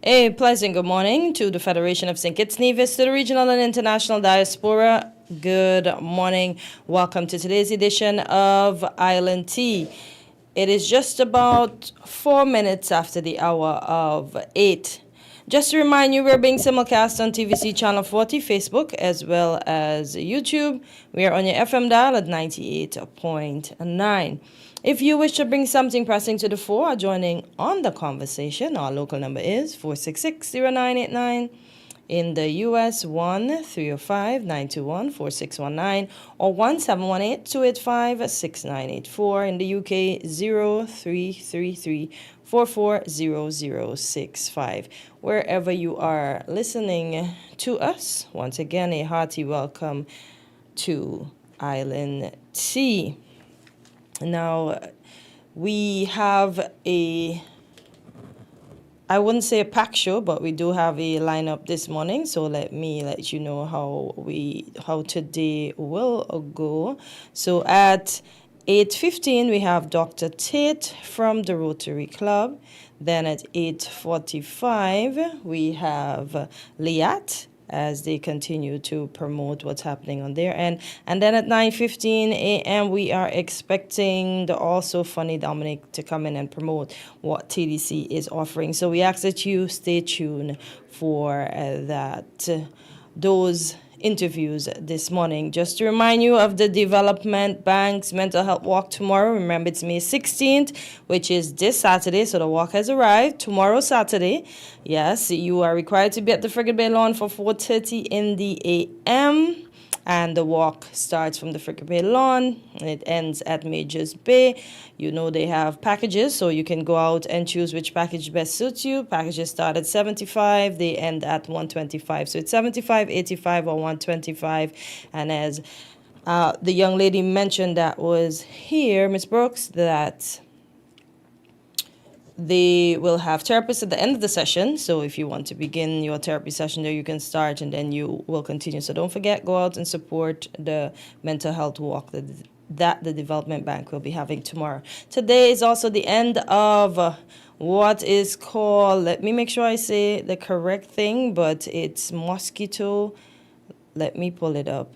A pleasant good morning to the Federation of St. Kitts Nevis, to the regional and international diaspora. Good morning. Welcome to today's edition of Island Tea. It is just about 4 minutes after the hour of 8. Just to remind you, we're being simulcast on TVC Channel 40, Facebook, as well as YouTube. We are on your FM dial at 98.9. If you wish to bring something pressing to the fore or joining on the conversation, our local number is 466-0989. In the U.S., 1-305-921-4619 or 1-718-285-6984. In the U.K., 0333-440065. Wherever you are listening to us, once again, a hearty welcome to Island Tea. Now, we have I wouldn't say a packed show, but we do have a lineup this morning. So let me let you know how today will go. So at 8:15 we have Dr. Tate from the Rotary Club. Then at 8:45 we have Liat, as they continue to promote what's happening on their end. And then at 9:15 a.m., we are expecting the also funny Dominic to come in and promote what TDC is offering. So we ask that you stay tuned for those interviews this morning. Just to remind you of the Development Bank's Mental Health Walk tomorrow. Remember, it's May 16th, which is this Saturday, so the walk has arrived. Tomorrow, Saturday, yes, you are required to be at the Frigate Bay Lawn for 4:30 in the a.m., and the walk starts from the Frigate Bay Lawn, and it ends at Majors Bay. You know they have packages, so you can go out and choose which package best suits you. Packages start at $75, they end at $125. So it's $75, $85, or $125. And as the young lady mentioned that was here, Miss Brooks, that they will have therapists at the end of the session. So if you want to begin your therapy session there, you can start and then you will continue. So don't forget, go out and support the mental health walk that the Development Bank will be having tomorrow. Today is also the end of what is called, let me make sure I say the correct thing, but it's mosquito. Let me pull it up.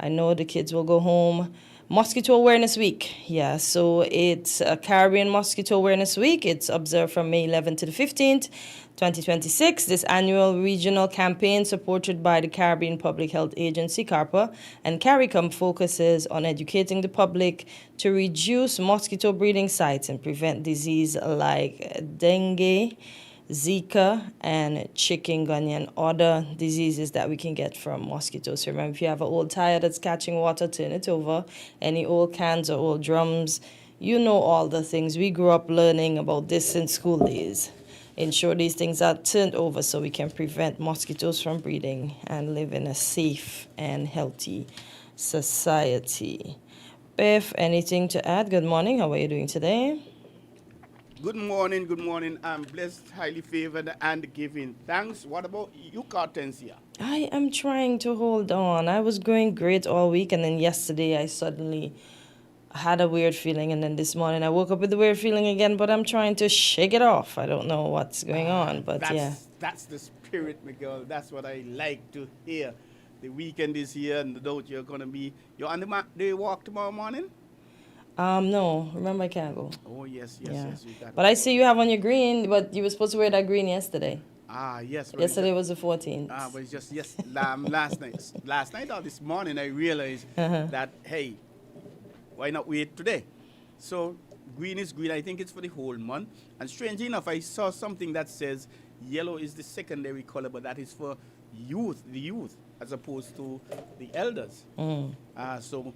I know the kids will go home. Mosquito Awareness Week. Yeah, so it's a Caribbean Mosquito Awareness Week. It's observed from May 11th to the 15th, 2026. This annual regional campaign, supported by the Caribbean Public Health Agency, CARPA, and CARICOM, focuses on educating the public to reduce mosquito breeding sites and prevent disease like dengue, Zika, and chikungunya, and other diseases that we can get from mosquitoes. So remember, if you have an old tire that's catching water, turn it over. Any old cans or old drums, you know all the things. We grew up learning about this in school days. Ensure these things are turned over so we can prevent mosquitoes from breeding and live in a safe and healthy society. Beth, anything to add? Good morning. How are you doing today? Good morning, good morning. I'm blessed, highly favored, and giving thanks. What about you, Cartensia? I am trying to hold on. I was going great all week, and then yesterday I suddenly had a weird feeling, and then this morning I woke up with a weird feeling again, but I'm trying to shake it off. I don't know what's going on, but yeah. That's the spirit, Miguel. That's what I like to hear. The weekend is here, and no doubt you're on the walk tomorrow morning? No, remember I can't go. Oh, yes. But I see you have on your green, but you were supposed to wear that green yesterday. Yes. Yesterday was the 14th. But it's just, last night. Last night or this morning, I realized that, hey, why not wait today? So green is green. I think it's for the whole month. And strangely enough, I saw something that says yellow is the secondary color, but that is for the youth, as opposed to the elders. So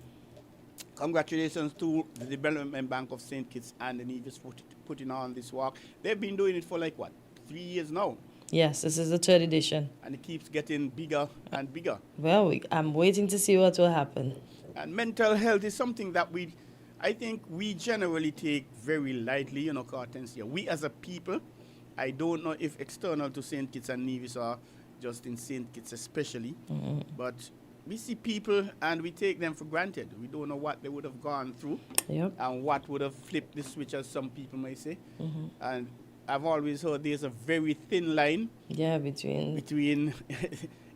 congratulations to the Development Bank of St. Kitts and the Nevis for putting on this walk. They've been doing it for 3 years now. Yes, this is the 3rd edition. And it keeps getting bigger and bigger. Well, I'm waiting to see what will happen. And mental health is something that I think we generally take very lightly, Cartensia. We as a people, I don't know if external to St. Kitts and Nevis or just in St. Kitts especially, but we see people and we take them for granted. We don't know what they would have gone through and what would have flipped the switch, as some people may say. And I've always heard there's a very thin line Yeah, between between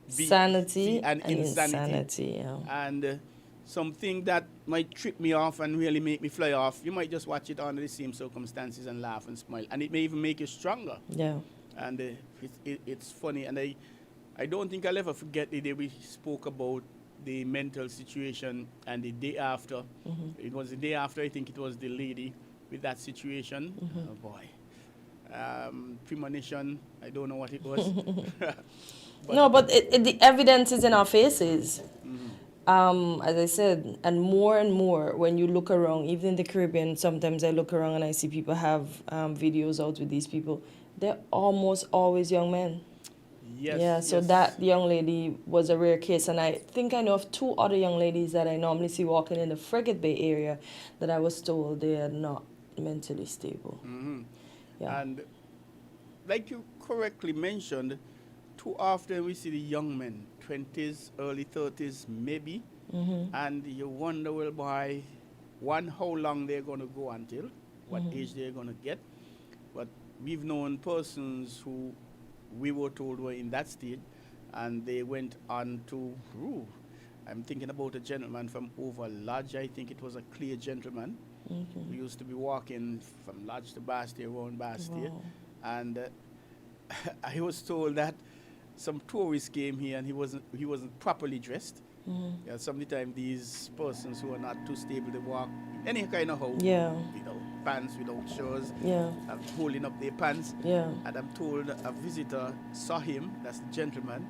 sanity and and insanity. insanity. Yeah. And something that might trip me off and really make me fly off, you might just watch it under the same circumstances and laugh and smile. And it may even make you stronger. Yeah. And it's funny. And I don't think I'll ever forget the day we spoke about the mental situation, and the day after, it was the day after, I think it was the lady with that situation. Oh boy. Premonition, I don't know what it was. But the evidence is in our faces. As I said, and more when you look around, even in the Caribbean, sometimes I look around and I see people have videos out with these people. They're almost always young men. Yes. Yeah, so yes. that young lady was a rare case, and I think I know of 2 other young ladies that I normally see walking in the Frigate Bay area that I was told they are not mentally stable. Yeah. And like you correctly mentioned, too often we see the young men, 20s, early 30s, maybe, and you wonder, well, boy, one, how long they're going to go until, what age they're going to get. But we've known persons who we were told were in that state, and they went on to, I'm thinking about a gentleman from over Lodge. I think it was a clear gentleman. We used to be walking from Lodge to Bastille, around Bastille. Wow. And I was told that some tourists came here and he wasn't properly dressed. Yeah, sometimes these persons who are not too stable, they walk any kind of how, Yeah. without pants, without shoes, Yeah. holding up their pants. Yeah. And I'm told a visitor saw him, that's the gentleman,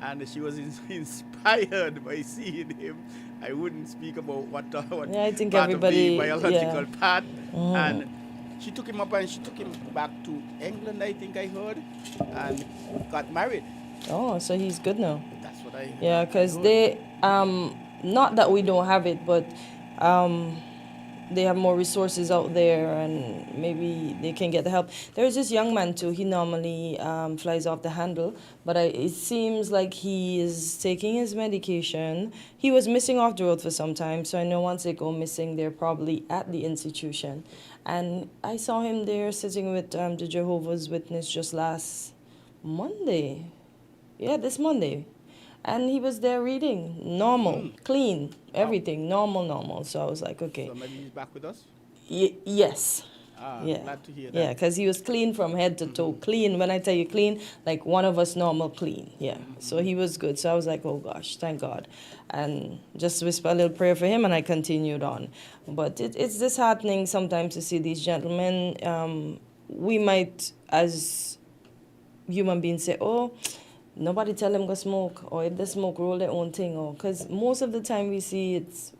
and she was inspired by seeing him. I wouldn't speak about what Yeah, I think part everybody, of the biological yeah. part. And she took him up and she took him back to England, I think I heard, and got married. Oh, so he's good now. That's what I Yeah, because heard. they, not that we don't have it, but they have more resources out there and maybe they can get the help. There's this young man too, he normally flies off the handle, but it seems like he is taking his medication. He was missing off the road for some time, so I know once they go missing, they're probably at the institution. And I saw him there sitting with the Jehovah's Witness just last Monday. Yeah, this Monday. And he was there reading, normal, clean, everything, normal. So I was like, okay. So maybe he's back with us? Yes. Yeah. Glad to hear that. Yeah, because he was clean from head to toe. Clean, when I tell you clean, like one of us normal clean. Yeah. So he was good. So I was like, oh gosh, thank God. And just whisper a little prayer for him and I continued on. But it's disheartening sometimes to see these gentlemen. We might, as human beings, say, oh, nobody tell them go smoke, or if they smoke, roll their own thing, or because most of the time we see it's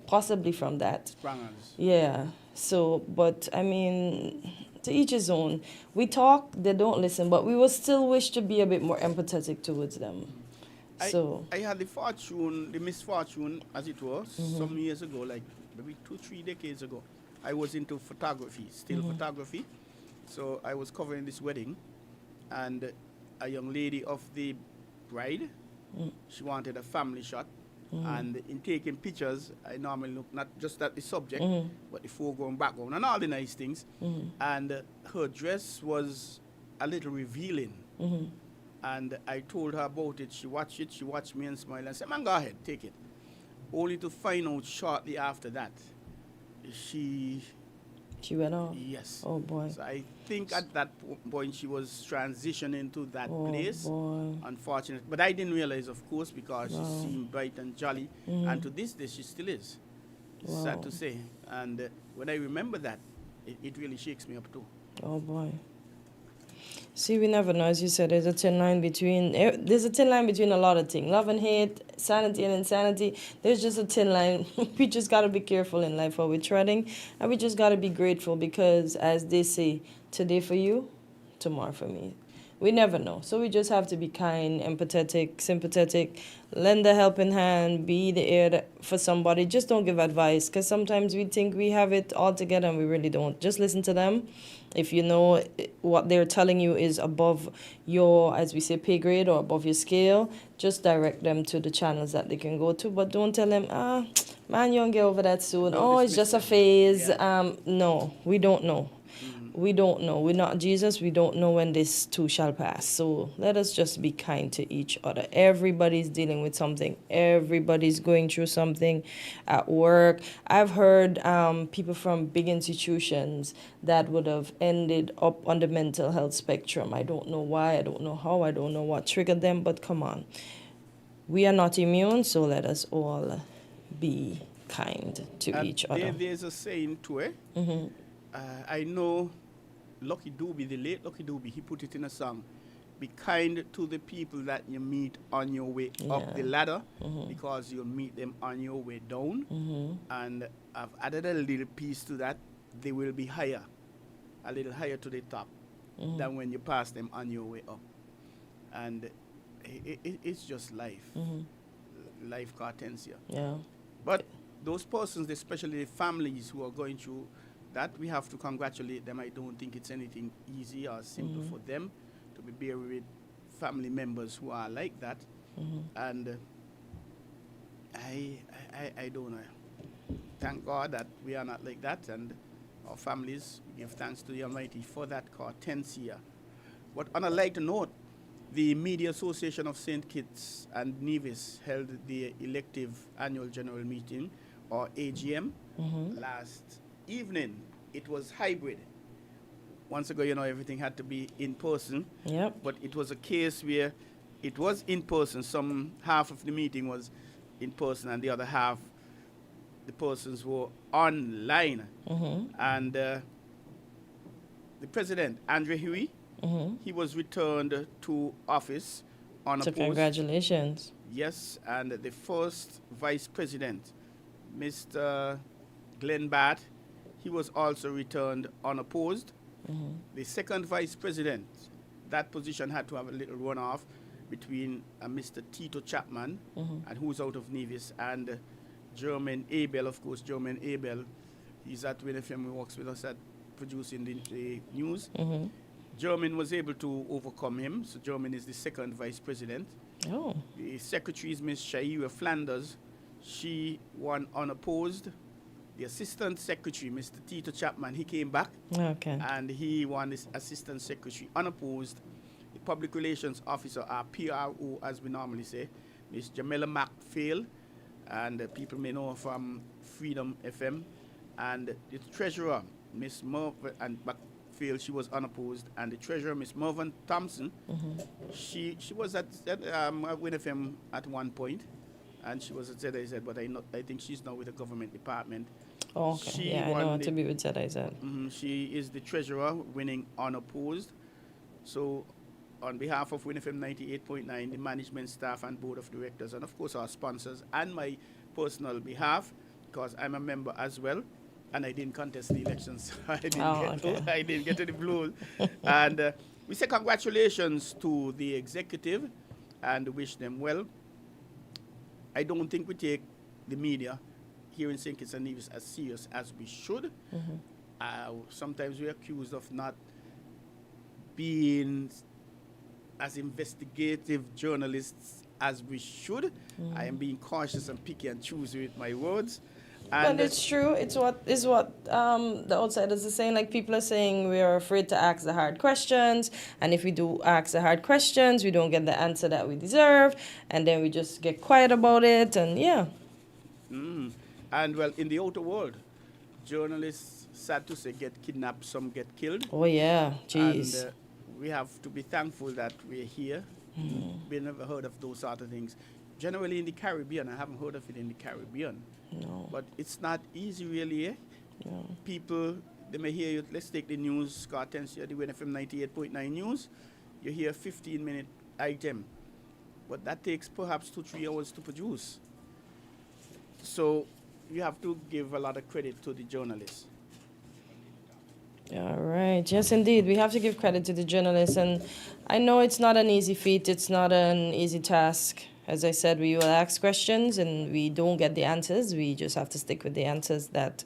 possibly from that. Sprangers. Yeah. So, but I mean, to each his own. We talk, they don't listen, but we will still wish to be a bit more empathetic towards them. I had the misfortune, as it was, some years ago, like maybe 2-3 decades ago. I was into photography, still photography. So I was covering this wedding, and a young lady of the bride, she wanted a family shot. And in taking pictures, I normally look not just at the subject, but the foreground, background, and all the nice things. And her dress was a little revealing. And I told her about it. She watched me and smiled and said, man, go ahead, take it. Only to find out shortly after that, she went off? Yes. Oh, boy. So I think at that point she was transitioning to that place. Boy. Unfortunate. But I didn't realize, of course, because she seemed bright and jolly. And to this day, she still is. Wow. Sad to say. And when I remember that, it really shakes me up too. Oh, boy. See, we never know. As you said, there's a thin line between a lot of things. Love and hate, sanity and insanity. There's just a thin line. We just got to be careful in life while we're treading. And we just got to be grateful because, as they say, today for you, tomorrow for me. We never know. So we just have to be kind, empathetic, sympathetic, lend a helping hand, be the ear for somebody. Just don't give advice because sometimes we think we have it all together and we really don't. Just listen to them. If you know what they're telling you is above your, as we say, pay grade or above your scale, just direct them to the channels that they can go to. But don't tell them, man, you won't get over that soon. Don't it's dismiss just a them. phase. Yeah. No, we don't know. we don't know. We're not Jesus. We don't know when this too shall pass. So let us just be kind to each other. Everybody's dealing with something. Everybody's going through something at work. I've heard people from big institutions that would have ended up on the mental health spectrum. I don't know why. I don't know how. I don't know what triggered them. But come on. We are not immune, so let us all be kind to And each other. there's a saying to it. I know Lucky Dube, the late Lucky Dube, he put it in a song. Be kind to the people that you meet on your way up the ladder, because you'll meet them on your way down. And I've added a little piece to that. They will be higher, a little higher to the top than when you pass them on your way up. And it's just life. Life cartens here. Yeah. But those persons, especially the families who are going through that, we have to congratulate them. I don't think it's anything easy or simple for them to be bearing with family members who are like that. And I don't know. Thank God that we are not like that, and our families, we give thanks to the Almighty for that cartensia. But on a lighter note, the Media Association of St. Kitts and Nevis held the elective annual general meeting, or AGM, last evening. It was hybrid. Once ago, everything had to be in person. Yep. But it was a case where it was in person. Some half of the meeting was in person, and the other half, the persons were online. And the president, Andre Huey, he was returned to office unopposed. So congratulations. Yes, and the first vice president, Mr. Glenn Batt, he was also returned unopposed. The second vice president, that position had to have a little runoff between Mr. Tito Chapman, and who's out of Nevis, and German Abel, of course. German Abel, he's at winnfm, he works with us at producing the news. German was able to overcome him, so German is the second vice president. Oh. The secretary is Miss Shaira Flanders. She won unopposed. The assistant secretary, Mr. Tito Chapman, he came back. Okay. And he won this assistant secretary unopposed. The public relations officer, our PRO, as we normally say, Miss Jamila McPhail, and people may know her from Freedom FM. And the treasurer, Miss Mervyn and McPhail, she was unopposed. And the treasurer, Miss Mervyn Thompson, she was at WinFM at one point, and she was at ZIZ, but I think she's now with the government department. Oh, okay. I know what to be with ZIZ. She is the treasurer, winning unopposed. So, on behalf of WinFM 98.9, the management staff and board of directors, and of course our sponsors, and my personal behalf, because I'm a member as well, and I didn't contest the elections, so I didn't get any blues. And we say congratulations to the executive and wish them well. I don't think we take the media here in St. Kitts and Nevis as serious as we should. Sometimes we're accused of not being as investigative journalists as we should. I am being cautious and picky and choosy with my words. And but it's true. It's what the outsiders are saying. Like, people are saying we are afraid to ask the hard questions, and if we do ask the hard questions, we don't get the answer that we deserve, and then we just get quiet about it. And yeah. And well, in the outer world, journalists, sad to say, get kidnapped. Some get killed. Oh yeah, jeez. And we have to be thankful that we're here. We never heard of those sort of things. Generally in the Caribbean, I haven't heard of it in the Caribbean. No. But it's not easy, really, eh? No. People, they may hear you. Let's take the news, Scott Tensia, the WinFM 98.9 news. You hear a 15-minute item, but that takes perhaps 2-3 hours to produce. So you have to give a lot of credit to the journalists. All right. Yes, indeed. We have to give credit to the journalists. And I know it's not an easy feat. It's not an easy task. As I said, we will ask questions and we don't get the answers. We just have to stick with the answers that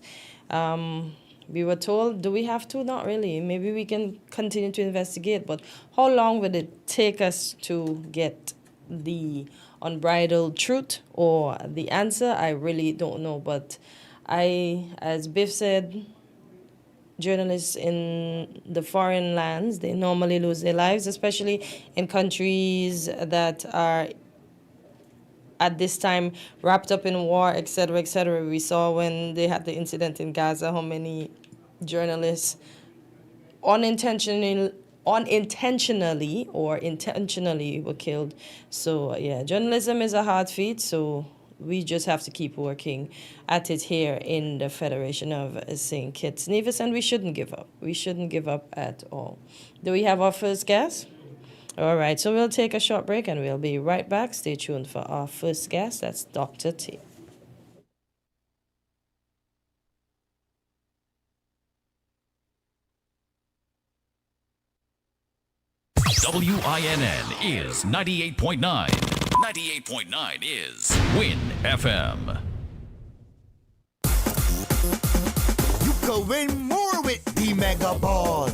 we were told. Do we have to? Not really. Maybe we can continue to investigate. But how long would it take us to get the unbridled truth or the answer? I really don't know. But as Biff said, journalists in the foreign lands, they normally lose their lives, especially in countries that are at this time wrapped up in war, etc., etc. We saw when they had the incident in Gaza how many journalists unintentionally or intentionally were killed. So yeah, journalism is a hard feat. So we just have to keep working at it here in the Federation of St. Kitts Nevis, and we shouldn't give up. We shouldn't give up at all. Do we have our first guest? All right, so we'll take a short break and we'll be right back. Stay tuned for our first guest. That's Dr. T. WINN is 98.9. 98.9 is Win FM. You can win more with the Mega Ball.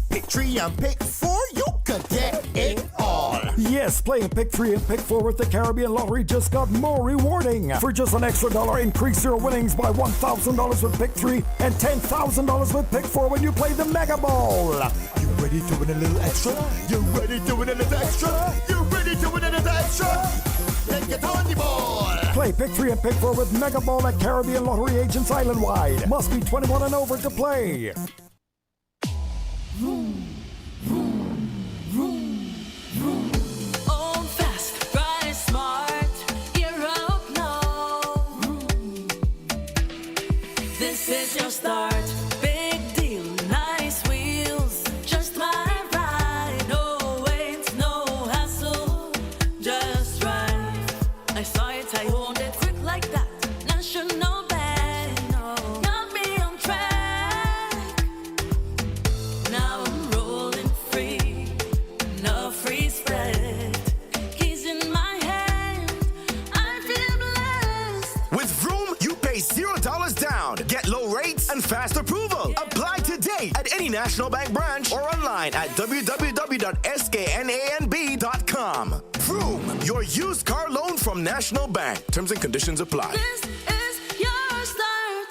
Pick 3 and pick 4, you can get it all. Yes, playing Pick 3 and Pick 4 with the Caribbean Lottery just got more rewarding. For just an extra $1, increase your winnings by $1,000 with Pick 3 and $10,000 with Pick 4 when you play the Mega Ball. You ready to win a little extra? You ready to win a little extra? You ready to win a little extra? Then get on the ball. Play Pick 3 and Pick 4 with Mega Ball at Caribbean Lottery agents island-wide. Must be 21 and over to play. Own fast, ride smart, gear up now. This is your start. Big deal, nice wheels, just my ride. No wait, no hassle, just right. I saw it, I owned it, quick like that. National bank, got me on track. Now I'm rolling free, no free spread. Keys in my hand, I feel blessed. With Vroom, you pay $0 down. Get low rates and fast approval. Apply today at any National Bank branch or online at www.sknanb.com. Vroom, your used car loan from National Bank. Terms and conditions apply. This is your start.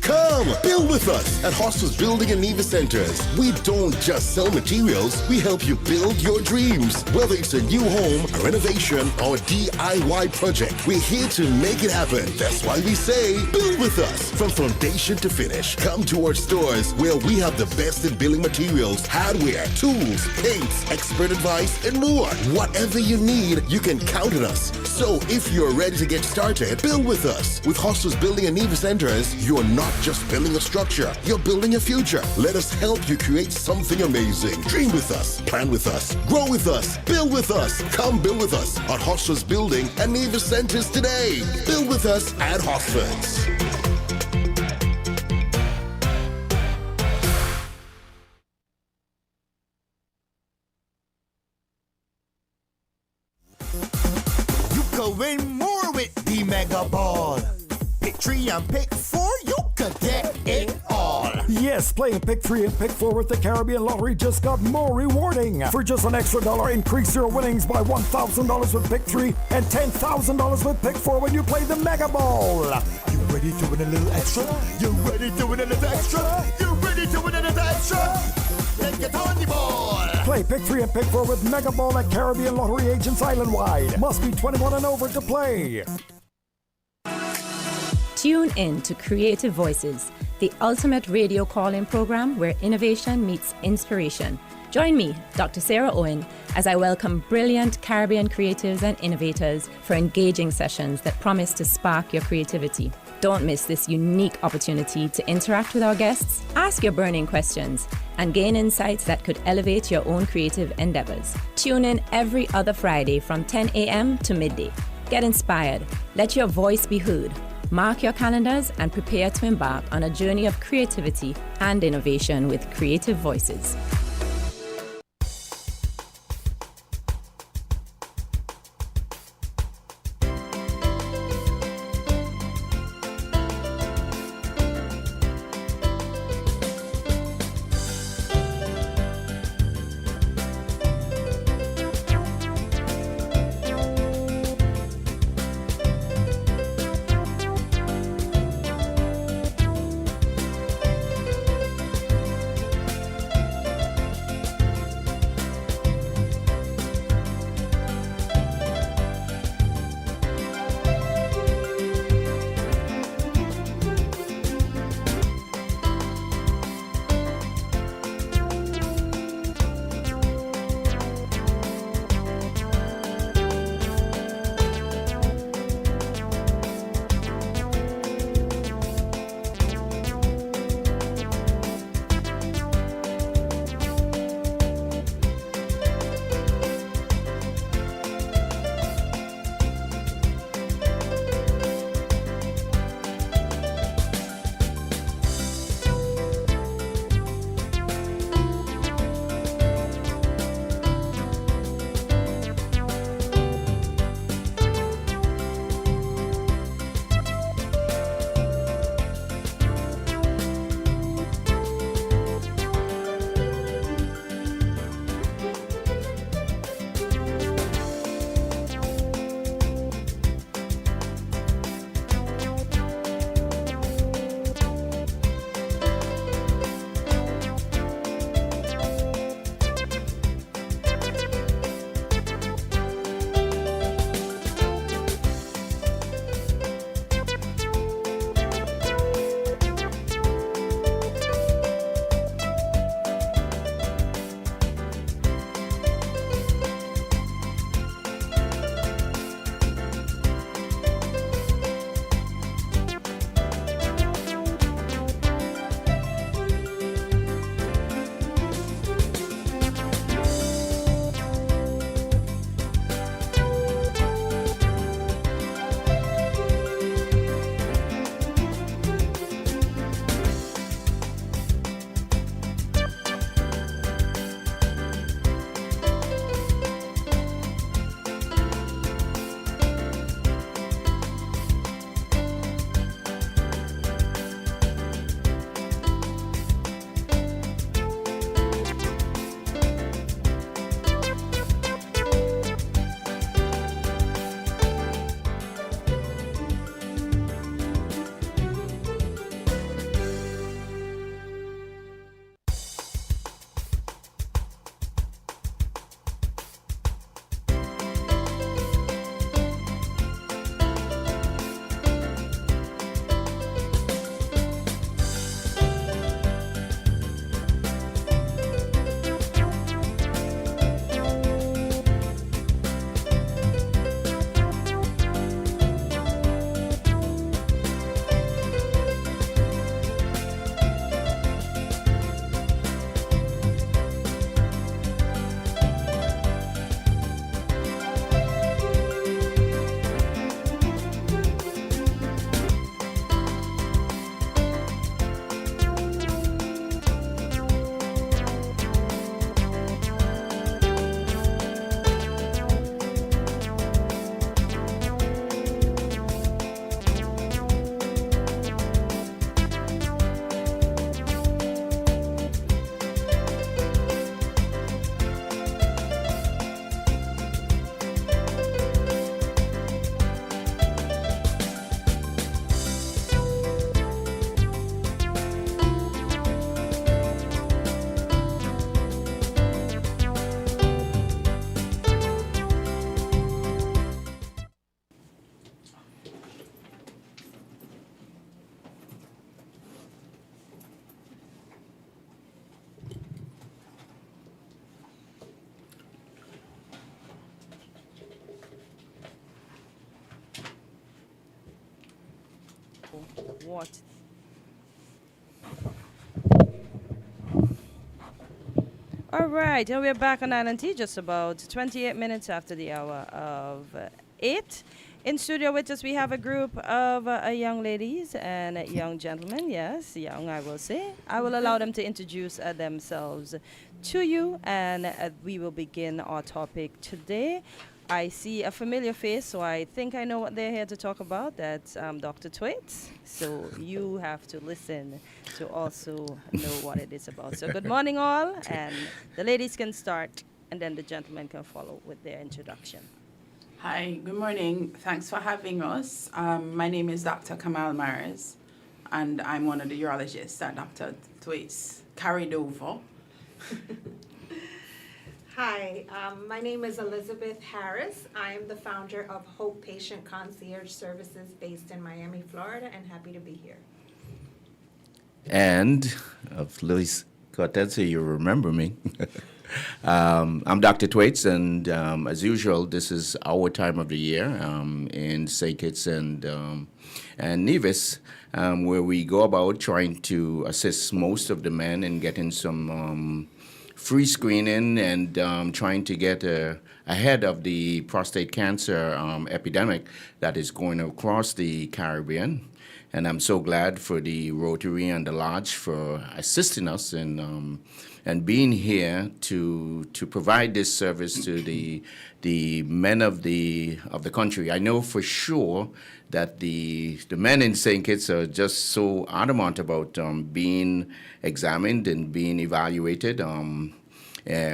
Come, build with us at Hostels Building and Nevis Centers. We don't just sell materials, we help you build your dreams. Whether it's a new home, a renovation, or DIY project, we're here to make it happen. That's why we say, build with us from foundation to finish. Come to our stores where we have the best in building materials, hardware, tools, paints, expert advice, and more. Whatever you need, you can count on us. So if you're ready to get started, build with us. With Hostels Building and Nevis Centers, you're not just building a structure, you're building a future. Let us help you create something amazing. Dream with us, plan with us, grow with us, build with us. Come build with us at Hostels Building and Nevis Centers today. Build with us at Hosfords. You can win more with the Mega Ball. Pick 3 and pick 4, you can get it all. Yes, playing Pick 3 and Pick 4 with the Caribbean Lottery just got more rewarding. For just an extra $1, increase your winnings by $1,000 with Pick 3 and $10,000 with Pick 4 when you play the Mega Ball. You ready to win a little extra? You ready to win a little extra? You ready to win a little extra? Then get on the ball. Play Pick 3 and Pick 4 with Mega Ball at Caribbean Lottery agents island-wide. Must be 21 and over to play. Tune in to Creative Voices, the ultimate radio call-in program where innovation meets inspiration. Join me, Dr. Sarah Owen, as I welcome brilliant Caribbean creatives and innovators for engaging sessions that promise to spark your creativity. Don't miss this unique opportunity to interact with our guests, ask your burning questions, and gain insights that could elevate your own creative endeavors. Tune in every other Friday from 10 a.m. to midday. Get inspired. Let your voice be heard. Mark your calendars and prepare to embark on a journey of creativity and innovation with Creative Voices. What? All right, and we're back on Island Tea just about 28 minutes after the hour of 8. In studio with us, we have a group of young ladies and young gentlemen. Yes, young, I will say. I will allow them to introduce themselves to you, and we will begin our topic today. I see a familiar face, so I think I know what they're here to talk about. That's Dr. Twaits. So you have to listen to also know what it is about. So good morning, all, and the ladies can start, and then the gentlemen can follow with their introduction. Hi, good morning. Thanks for having us. My name is Dr. Kamal Mares, and I'm one of the urologists that Dr. Thwaites carried over. Hi, my name is Elizabeth Harris. I am the founder of Hope Patient Concierge Services based in Miami, Florida, and happy to be here. And of Luis Cortez, you remember me. I'm Dr. Thwaites, and as usual, this is our time of the year in St. Kitts and Nevis, where we go about trying to assist most of the men in getting some free screening and trying to get ahead of the prostate cancer epidemic that is going across the Caribbean. And I'm so glad for the Rotary and the Lodge for assisting us in and being here to provide this service to the men of the country. I know for sure that the men in St. Kitts are just so adamant about being examined and being evaluated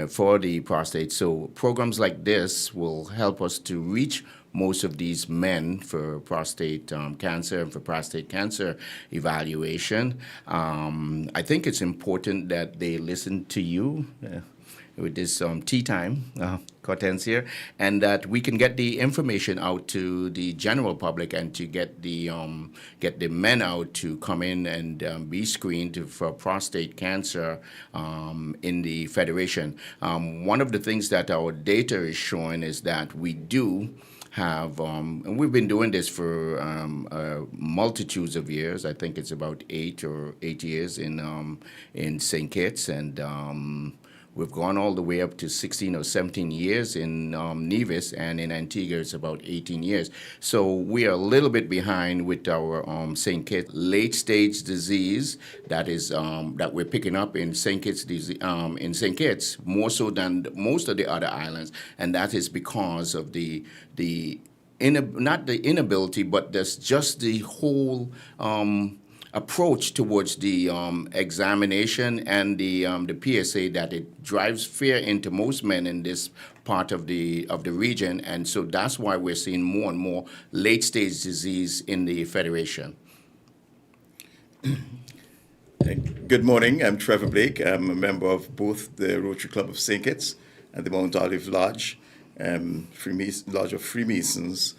for the prostate. So programs like this will help us to reach most of these men for prostate cancer and for prostate cancer evaluation. I think it's important that they listen to you with this tea time, Cortez here, and that we can get the information out to the general public and to get the men out to come in and be screened for prostate cancer in the Federation. One of the things that our data is showing is that we do have, and we've been doing this for multitudes of years. I think it's about 8 years in St. Kitts, and we've gone all the way up to 16 or 17 years in Nevis, and in Antigua it's about 18 years. So we are a little bit behind with our St. Kitts late-stage disease that is that we're picking up in St. Kitts in St. Kitts more so than most of the other islands, and that is because of not the inability, but that's just the whole approach towards the examination and the PSA, that it drives fear into most men in this part of the region, and so that's why we're seeing more and more late stage disease in the Federation. Good morning. I'm Trevor Blake. I'm a member of both the Rotary Club of St. Kitts and the Mount Olive Lodge, Lodge of Freemasons.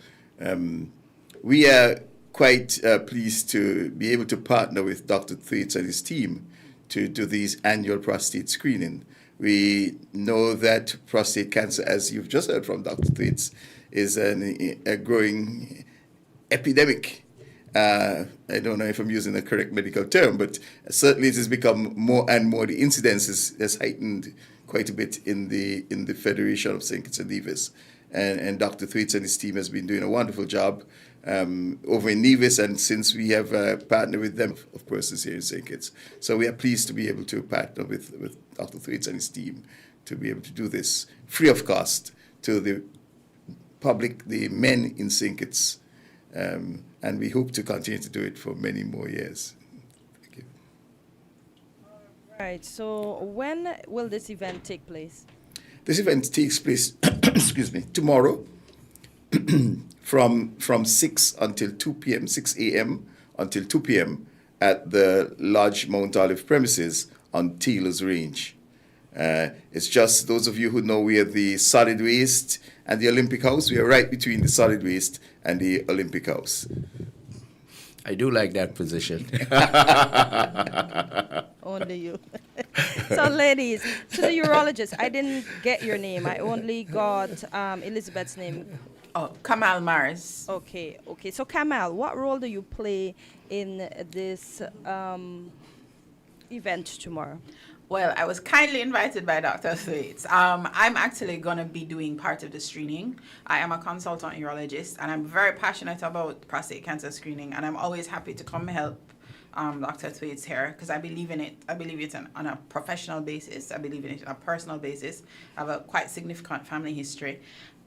We are quite pleased to be able to partner with Dr. Thwaites and his team to do these annual prostate screening. We know that prostate cancer, as you've just heard from Dr. Thwaites, is a growing epidemic. I don't know if I'm using the correct medical term, but certainly it has become more and more. The incidence has heightened quite a bit in the Federation of St. Kitts and Nevis. And Dr. Thwaites and his team has been doing a wonderful job over in Nevis, and since we have partnered with them, of persons here in St. Kitts. So we are pleased to be able to partner with Dr. Thwaites and his team to be able to do this free of cost to the public, the men in St. Kitts, and we hope to continue to do it for many more years. Thank you. Right, so when will this event take place? This event takes place, excuse me, tomorrow from 6 until 2 p.m., 6 a.m. until 2 p.m. at the Lodge Mount Olive premises on Taylor's Range. It's just those of you who know we are the Solid Waste and the Olympic House. We are right between the Solid Waste and the Olympic House. I do like that position. Only you. So, ladies, to the urologist, I didn't get your name. I only got Elizabeth's name. Oh, Kamal Mares. Okay. So, Kamal, what role do you play in this event tomorrow? Well, I was kindly invited by Dr. Thwaites. I'm actually going to be doing part of the screening. I am a consultant urologist, and I'm very passionate about prostate cancer screening, and I'm always happy to come help Dr. Thwaites here because I believe in it. I believe it on a professional basis. I believe in it on a personal basis. I have a quite significant family history,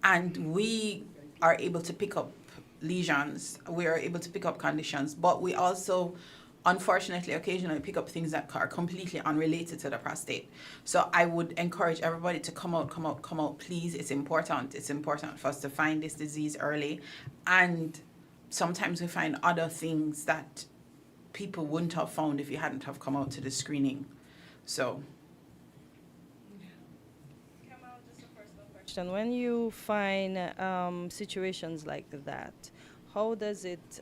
and we are able to pick up lesions. We are able to pick up conditions, but we also unfortunately occasionally pick up things that are completely unrelated to the prostate. So I would encourage everybody to come out, please. It's important. It's important for us to find this disease early. And sometimes we find other things that people wouldn't have found if you hadn't have come out to the screening. So. Question. When you find situations like that, how does it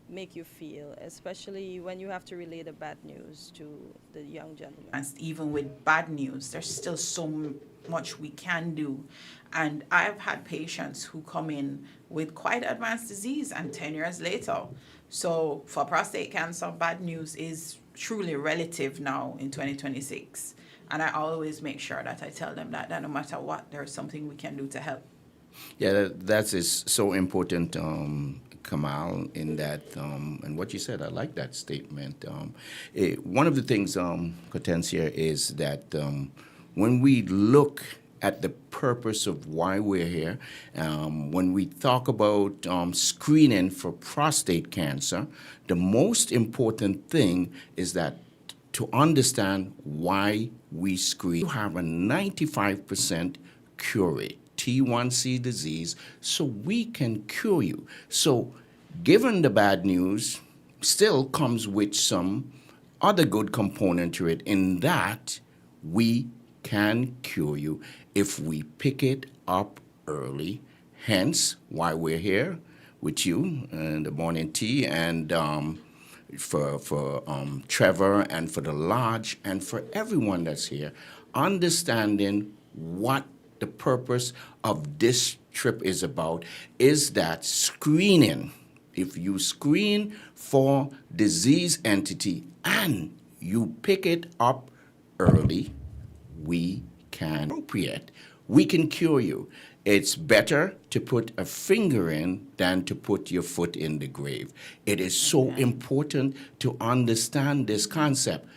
make you feel, especially when you have to relay the bad news to the young gentleman? And even with bad news, there's still so much we can do. And I've had patients who come in with quite advanced disease and 10 years later. So for prostate cancer, bad news is truly relative now in 2026. And I always make sure that I tell them that no matter what, there's something we can do to help. Yeah, that is so important, Kamal, in that, and what you said, I like that statement. One of the things, Hortensia, is that when we look at the purpose of why we're here, when we talk about screening for prostate cancer, the most important thing is that to understand why we screen. You have a 95% cure rate. T1C disease, so we can cure you. So, given the bad news, still comes with some other good component to it, in that we can cure you if we pick it up early. Hence, why we're here with you in the morning tea, and for Trevor and for the lodge and for everyone that's here, understanding what the purpose of this trip is about is that screening. If you screen for disease entity and you pick it up early, we can appropriate. We can cure you. It's better to put a finger in than to put your foot in the grave. It is so important to understand this concept.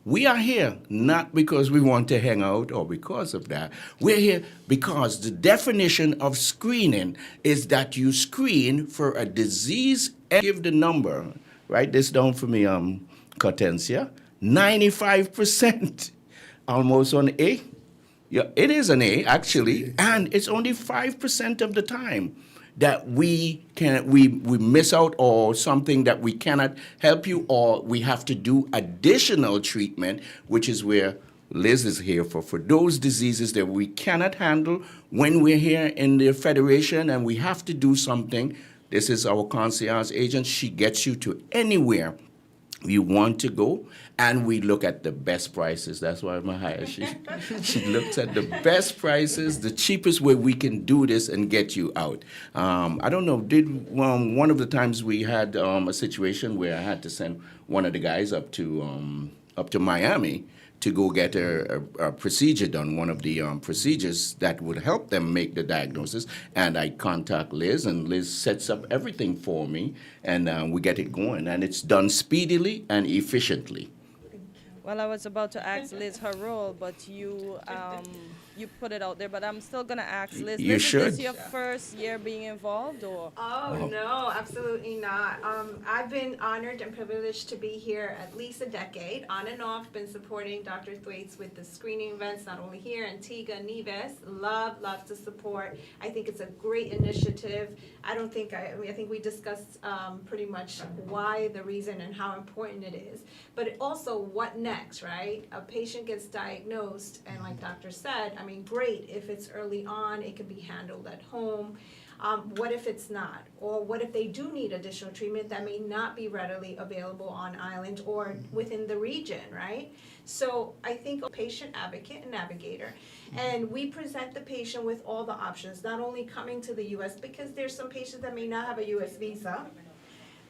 We are here not because we want to hang out or because of that. We're here because the definition of screening is that you screen for a disease. Give the number. Write this down for me, Hortensia. 95%. Almost on A. Yeah, it is an A, actually. And it's only 5% of the time that we miss out, or something that we cannot help you, or we have to do additional treatment, which is where Liz is here for those diseases that we cannot handle when we're here in the Federation and we have to do something. This is our concierge agent. She gets you to anywhere you want to go, and we look at the best prices. That's why Mahaya, she looks at the best prices, the cheapest way we can do this and get you out. I don't know, one of the times we had a situation where I had to send one of the guys up to Miami to go get a procedure done, one of the procedures that would help them make the diagnosis. And I contact Liz, and Liz sets up everything for me, and we get it going. And it's done speedily and efficiently. Well, I was about to ask Liz her role, but you put it out there. But I'm still gonna ask Liz. You Liz, should. Is this your first year being involved, or? Oh, no, absolutely not. I've been honored and privileged to be here at least a decade, on and off, been supporting Dr. Thwaites with the screening events, not only here, Antigua, Nevis. Love to support. I think it's a great initiative. I think we discussed pretty much why, the reason, and how important it is. But also, what next, right? A patient gets diagnosed, and like Doctor said, I mean, great, if it's early on, it can be handled at home. What if it's not? Or what if they do need additional treatment that may not be readily available on island or within the region, right? So I think a patient advocate and navigator, and we present the patient with all the options, not only coming to the U.S., because there's some patients that may not have a U.S. visa,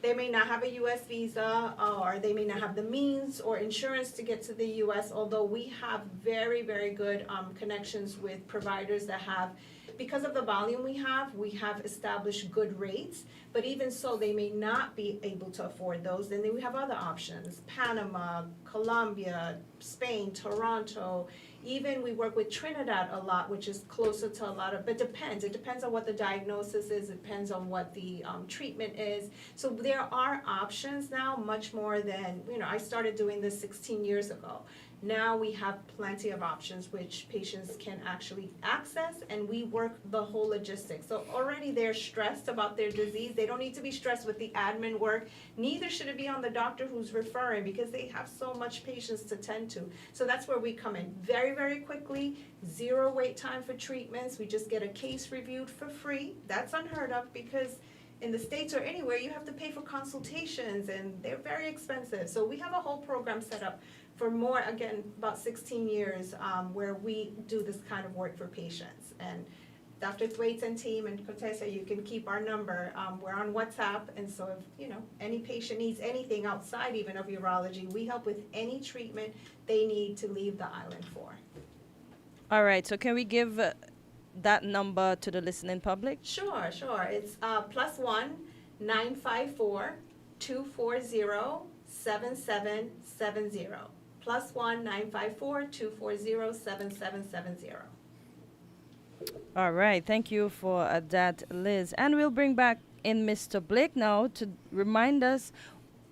They may not have a U.S. visa, or they may not have the means or insurance to get to the U.S., although we have very, very good connections with providers that have, because of the volume we have established good rates, but even so, they may not be able to afford those. Then we have other options: Panama, Colombia, Spain, Toronto. Even we work with Trinidad a lot, which is closer to a lot of, but depends. It depends on what the diagnosis is. It depends on what the treatment is. So there are options now, much more than, I started doing this 16 years ago. Now we have plenty of options which patients can actually access, and we work the whole logistics. So already they're stressed about their disease. They don't need to be stressed with the admin work. Neither should it be on the doctor who's referring, because they have so much patients to tend to. So that's where we come in very, very quickly. Zero wait time for treatments. We just get a case reviewed for free. That's unheard of, because in the States or anywhere, you have to pay for consultations, and they're very expensive. So we have a whole program set up for more, again, about 16 years, where we do this kind of work for patients. And Dr. Thwaites and team and Contessa, you can keep our number. We're on WhatsApp, and so if any patient needs anything outside even of urology, we help with any treatment they need to leave the island for. All right, so can we give that number to the listening public? Sure. It's +1 954 240 7770. +1 954 240 7770. All right, thank you for that, Liz. And we'll bring back in Mr. Blake now to remind us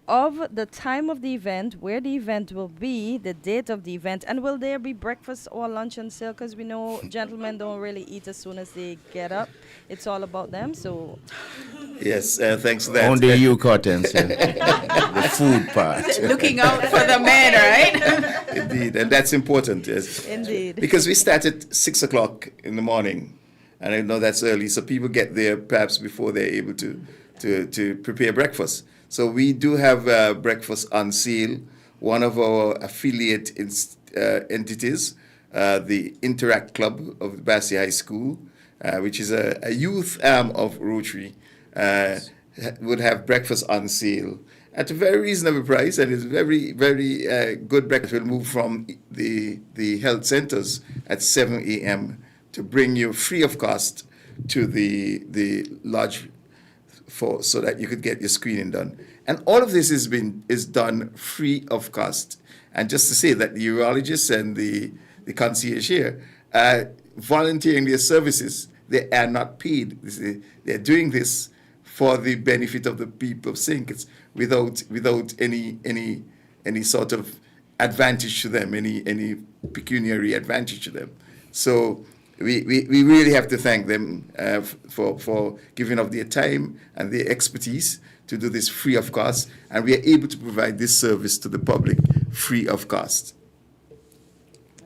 of the time of the event, where the event will be, the date of the event, and will there be breakfast or lunch on sale? Because we know gentlemen don't really eat as soon as they get up. It's all about them, so... Yes, thanks for that. Only you, Cortens, the food part. Looking out for the men, right? Indeed, and that's important. Yes. Indeed. Because we start at 6 o'clock in the morning, and I know that's early, so people get there perhaps before they're able to prepare breakfast. So we do have breakfast on sale. One of our affiliate entities, the Interact Club of Bassi High School, which is a youth arm of Rotary, would have breakfast on sale at a very reasonable price, and it's very, very good breakfast. We'll move from the health centers at 7 a.m. to bring you free of cost to the lodge so that you could get your screening done. And all of this is done free of cost. And just to say that the urologists and the concierge here are volunteering their services. They are not paid. They're doing this for the benefit of the people of St. Kitts without any sort of advantage to them, any pecuniary advantage to them. So we really have to thank them for giving up their time and their expertise to do this free of cost, and we are able to provide this service to the public free of cost.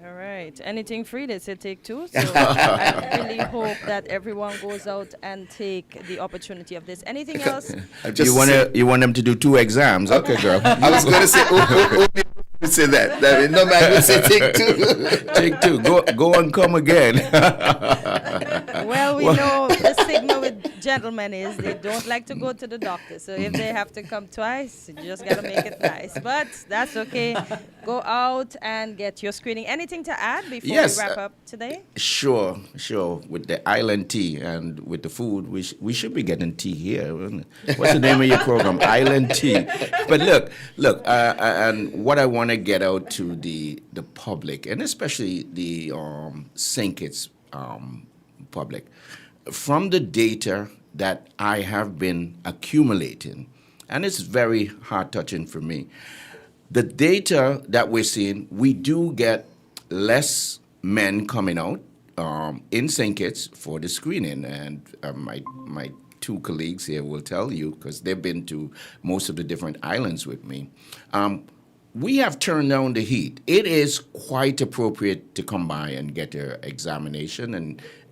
All right. Anything free, they say take two. So I really hope that everyone goes out and take the opportunity of this. Anything else? You want them to do 2 exams? Okay, girl. I was going to say, only say that. No man will say take 2. Take 2. Go and come again. Well, we know the signal with gentlemen is they don't like to go to the doctor. So if they have to come twice, you just got to make it nice. But that's okay. Go out and get your screening. Anything to add before we wrap up today? Sure. With the island tea and with the food, we should be getting tea here. What's the name of your program? Island Tea. But look, and what I want to get out to the public, and especially the St. Kitts public, from the data that I have been accumulating, and it's very heart-touching for me, the data that we're seeing, we do get less men coming out in St. Kitts for the screening, and my 2 colleagues here will tell you, because they've been to most of the different islands with me. We have turned down the heat. It is quite appropriate to come by and get your examination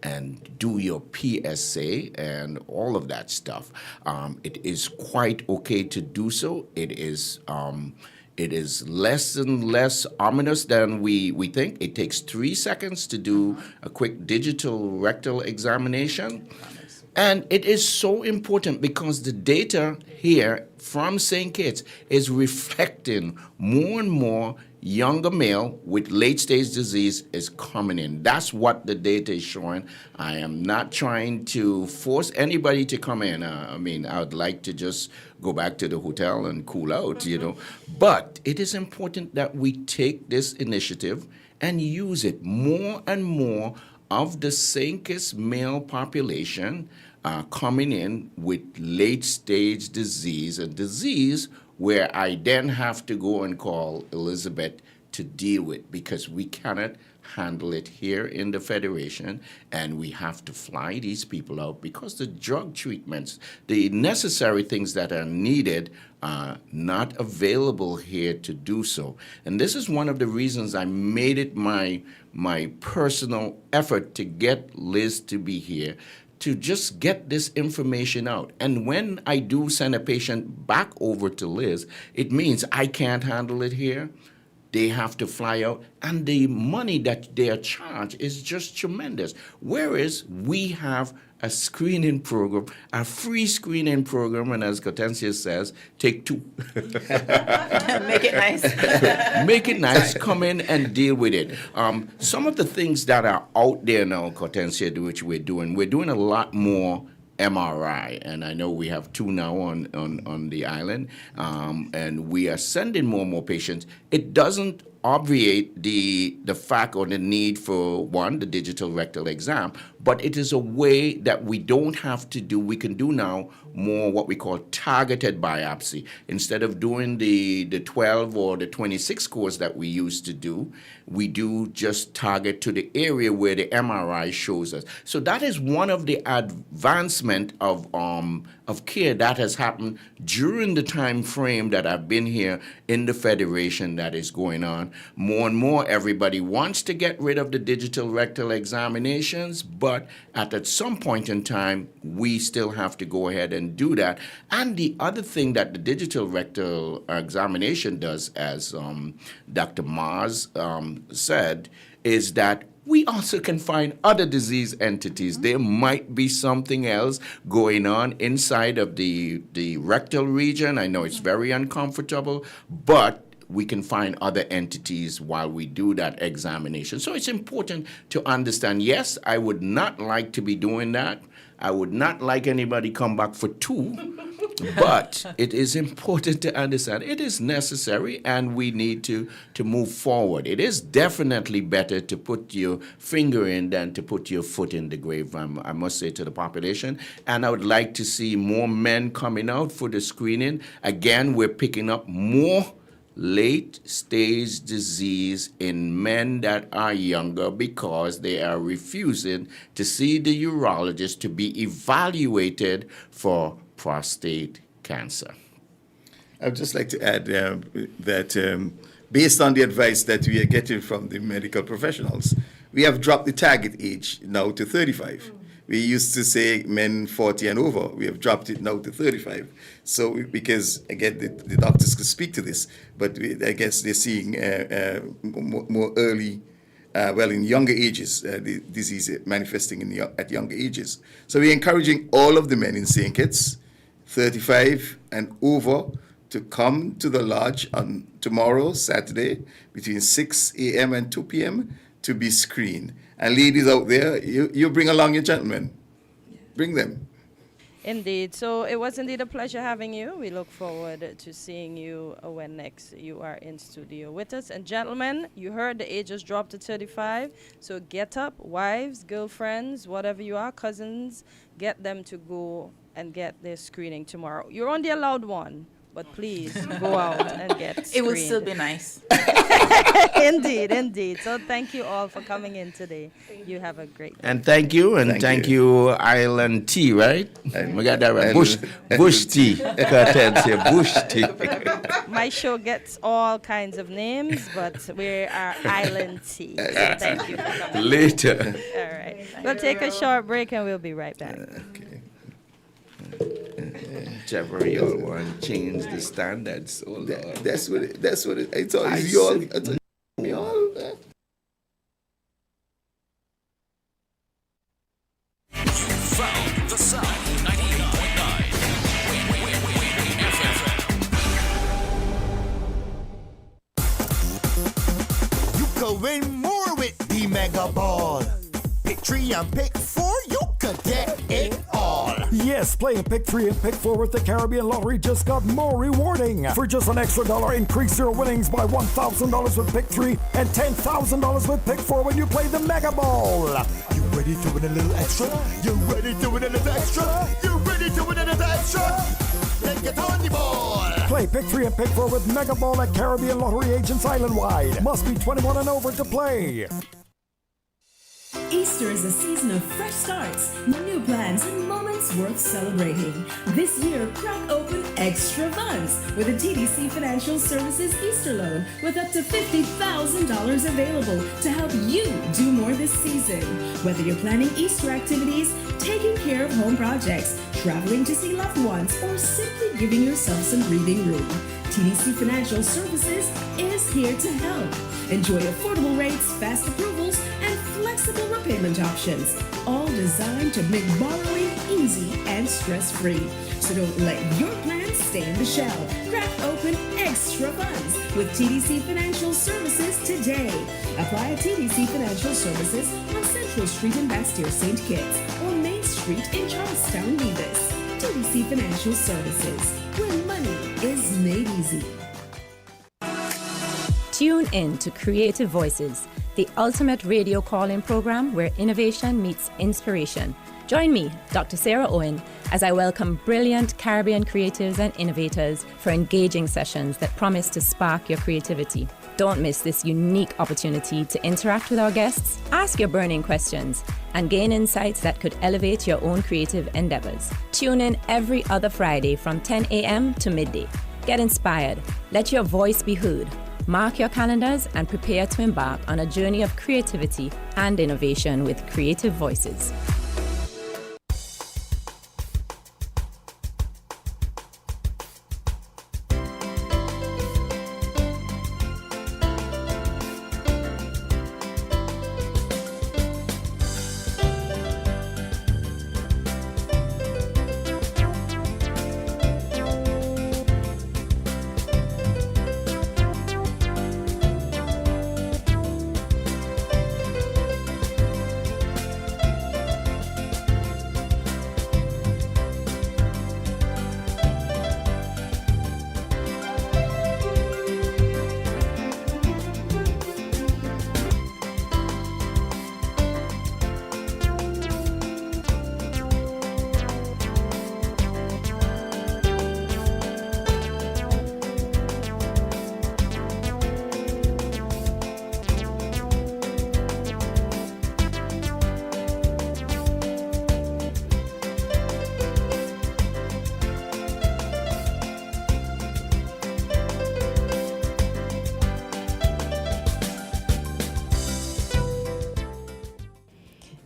and do your PSA and all of that stuff. It is quite okay to do so. It is less and less ominous than we think. It takes 3 seconds to do a quick digital rectal examination. And it is so important because the data here from St. Kitts is reflecting more and more younger male with late-stage disease is coming in. That's what the data is showing. I am not trying to force anybody to come in. I mean, I would like to just go back to the hotel and cool out, But it is important that we take this initiative and use it. More and more of the St. Kitts male population coming in with late-stage disease, a disease where I then have to go and call Elizabeth to deal with because we cannot handle it here in the Federation, and we have to fly these people out because the drug treatments, the necessary things that are needed are not available here to do so. And this is one of the reasons I made it my personal effort to get Liz to be here, to just get this information out. And when I do send a patient back over to Liz, it means I can't handle it here. They have to fly out, and the money that they are charged is just tremendous. Whereas we have a screening program, a free screening program, and as Cortencia says, take two. Make it nice. Make it nice, come in and deal with it. Some of the things that are out there now, Cortencia, which we're doing a lot more MRI, and I know we have 2 now on the island, and we are sending more and more patients. It doesn't obviate the fact or the need for, one, the digital rectal exam, but it is a way that we don't have to do, we can do now more what we call targeted biopsy. Instead of doing the 12 or the 26 course that we used to do, we do just target to the area where the MRI shows us. So that is one of the advancement of care that has happened during the time frame that I've been here in the Federation that is going on. More and more, everybody wants to get rid of the digital rectal examinations, but at some point in time, we still have to go ahead and do that. And the other thing that the digital rectal examination does, as Dr. Mars said, is that we also can find other disease entities. There might be something else going on inside of the rectal region. I know it's very uncomfortable, but we can find other entities while we do that examination. So it's important to understand, yes, I would not like to be doing that. I would not like anybody come back for 2, but it is important to understand it is necessary and we need to move forward. It is definitely better to put your finger in than to put your foot in the grave, I must say, to the population. And I would like to see more men coming out for the screening. Again, we're picking up more late-stage disease in men that are younger because they are refusing to see the urologist to be evaluated for prostate cancer. I would just like to add that based on the advice that we are getting from the medical professionals, we have dropped the target age now to 35. We used to say men 40 and over. We have dropped it now to 35. So because, again, the doctors could speak to this, but I guess they're seeing more early, in younger ages, the disease manifesting at younger ages. So we're encouraging all of the men in St. Kitts, 35 and over, to come to the lodge on tomorrow, Saturday, between 6 a.m. and 2 p.m. to be screened. And ladies out there, you bring along your gentlemen. Bring them. Indeed. So it was indeed a pleasure having you. We look forward to seeing you when next you are in studio with us. And gentlemen, you heard the age has dropped to 35. So get up, wives, girlfriends, whatever you are, cousins, get them to go and get their screening tomorrow. You're on the allowed one, but please go out and get screened. It would still be nice. Indeed, indeed. So thank you all for coming in today. You have a great day. And thank you, thank you, Island Tea, right? We got that right. Bush tea. Bush tea. My show gets all kinds of names, but we are Island Tea. So thank you for coming. Later. All right. We'll take a short break and we'll be right back. Okay. Whichever you want to change the standards. Oh, Lord. That's what it, I thought you all. You found the sound. Pick 3 and pick 4, you could get it all. Yes, playing Pick 3 and Pick 4 with the Caribbean Lottery just got more rewarding. For just an extra $1, increase your winnings by $1,000 with Pick 3 and $10,000 with Pick 4 when you play the Mega Ball. You ready to win a little extra? You ready to win a little extra? You ready to win a little extra? Then get on the ball. Play Pick 3 and Pick 4 with Mega Ball at Caribbean Lottery agents island-wide. Must be 21 and over to play. Easter is a season of fresh starts, new plans, and moments worth celebrating. This year, crack open extra funds with a TDC Financial Services Easter loan with up to $50,000 available to help you do more this season. Whether you're planning Easter activities, taking care of home projects, traveling to see loved ones, or simply giving yourself some breathing room, TDC Financial Services is here to help. Enjoy affordable rates, fast approvals, and flexible repayment options, all designed to make borrowing easy and stress-free. So don't let your plans stay in the shell. Crack open extra funds with TDC Financial Services today. Apply at TDC Financial Services on Central Street in Bastyr, St. Kitts, or Main Street in Charlestown, Nevis. TDC Financial Services, where money is made easy. Tune in to Creative Voices, the ultimate radio call-in program where innovation meets inspiration. Join me, Dr. Sarah Owen, as I welcome brilliant Caribbean creatives and innovators for engaging sessions that promise to spark your creativity. Don't miss this unique opportunity to interact with our guests, ask your burning questions, and gain insights that could elevate your own creative endeavors. Tune in every other Friday from 10 a.m. to midday. Get inspired. Let your voice be heard. Mark your calendars and prepare to embark on a journey of creativity and innovation with Creative Voices.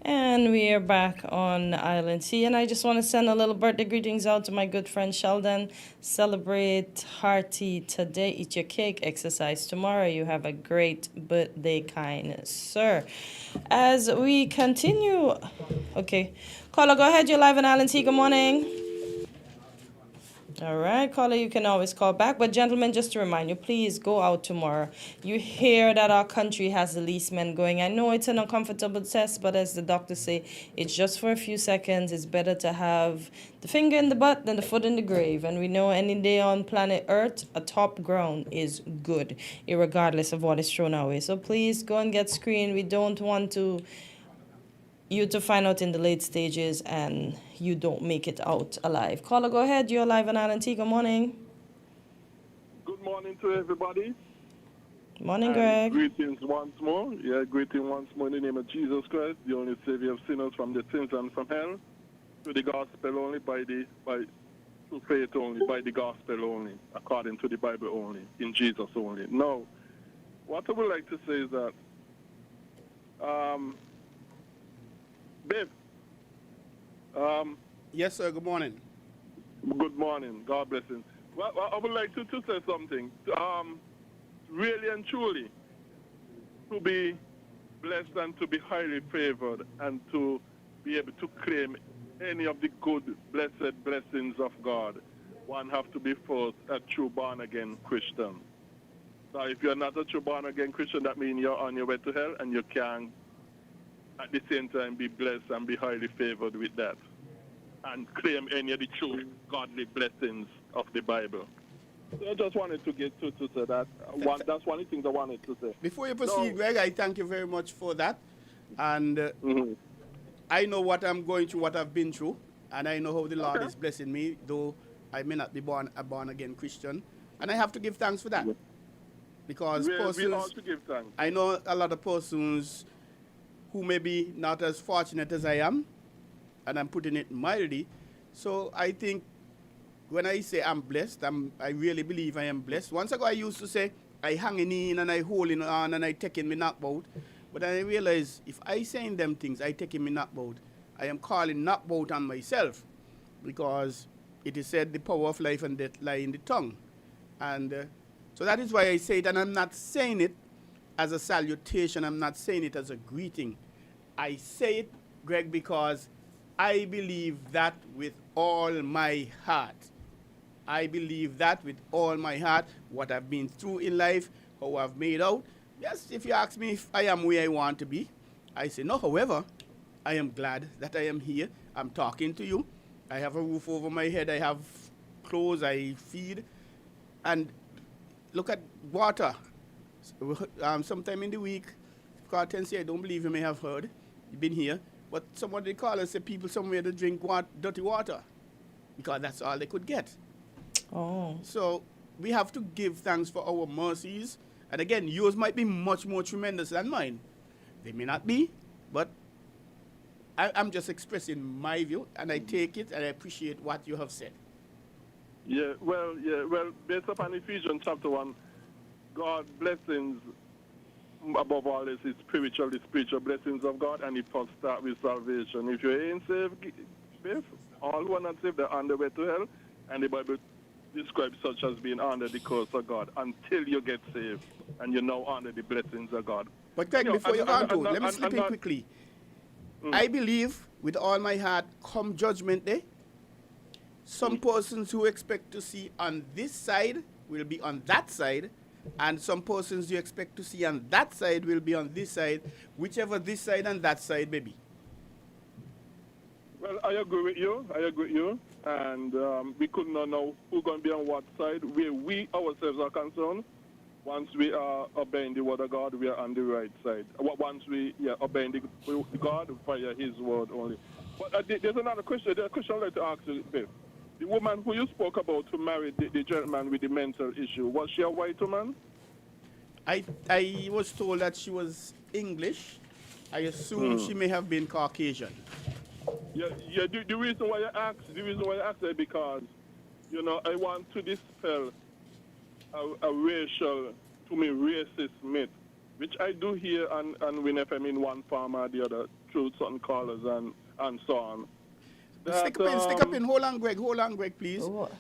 And we are back on Island Sea, and I just want to send a little birthday greetings out to my good friend Sheldon. Celebrate hearty today, eat your cake, exercise tomorrow. You have a great birthday, kind sir. As we continue, okay, caller, go ahead. You're live on Island Sea. Good morning. All right, caller, you can always call back. But gentlemen, just to remind you, please go out tomorrow. You hear that our country has the least men going. I know it's an uncomfortable test, but as the doctors say, it's just for a few seconds. It's better to have the finger in the butt than the foot in the grave. And we know any day on planet Earth, a top ground is good, irregardless of what is thrown our way. So please go and get screened. We don't want you to find out in the late stages and you don't make it out alive. Caller, go ahead. You're live on Island T. Good morning. Good morning to everybody. Morning, Greg. Greetings once more. Yeah, greeting once more in the name of Jesus Christ, the only Savior of sinners from the sins and from hell, to the gospel only, to faith only, by the gospel only, according to the Bible only, in Jesus only. Now, what I would like to say is that, babe. Yes, sir. Good morning. Good morning. God bless you. Well, I would like to say something. Really and truly, to be blessed and to be highly favored and to be able to claim any of the good, blessed blessings of God, one have to be first a true born-again Christian. Now, if you're not a true born-again Christian, that means you're on your way to hell and you can't at the same time be blessed and be highly favored with that, and claim any of the true godly blessings of the Bible. So I just wanted to get to say that. That's one of the things I wanted to say. Before you proceed, Greg, I thank you very much for that. And I know what I'm going through, what I've been through, and I know how the Lord is blessing me, though I may not be a born-again Christian. And I have to give thanks for that. Because we ought to give thanks. I know a lot of persons who may be not as fortunate as I am, and I'm putting it mildly. So I think when I say I'm blessed, I really believe I am blessed. Once ago I used to say I hanging in and I holding on and I taking me knockbout. But then I realize if I saying them things, I taking me knockbout, I am calling knockbout on myself, because it is said the power of life and death lie in the tongue. And so that is why I say it, and I'm not saying it as a salutation. I'm not saying it as a greeting. I say it, Greg, because I believe that with all my heart. I believe that with all my heart, what I've been through in life, how I've made out. Yes, if you ask me if I am where I want to be, I say no. However, I am glad that I am here. I'm talking to you. I have a roof over my head. I have clothes. I feed. And look at water. Sometime in the week, Cartensi, I don't believe you may have heard. You've been here. But somebody call us, say people somewhere to drink dirty water, because that's all they could get. Oh. So we have to give thanks for our mercies. And again, yours might be much more tremendous than mine. They may not be, but I'm just expressing my view, and I take it, and I appreciate what you have said. Well, based upon Ephesians chapter 1, God's blessings above all is the spiritual blessings of God, and it first start with salvation. If you ain't saved, Biff, all who are not saved are on the way to hell, and the Bible describes such as being under the curse of God until you get saved, and you're now under the blessings of God. But Greg, before you go on to, let me slip in quickly. I believe with all my heart, come judgment day, some persons who expect to see on this side will be on that side, and some persons you expect to see on that side will be on this side, whichever this side and that side may be. Well, I agree with you. And we could not know who's going to be on what side. Where we ourselves are concerned, once we are obeying the word of God, we are on the right side. Once we obeying the God via his word only. But there's another question. There's a question I'd like to ask you, Biff. The woman who you spoke about who married the gentleman with the mental issue, was she a white woman? I was told that she was English. I assume she may have been Caucasian. Yeah. The reason why I asked is because, I want to dispel a racial, to me, racist myth, which I do hear on WinFM in one form or the other through certain callers and so on. Stick up in. Hold on, Greg, please. What?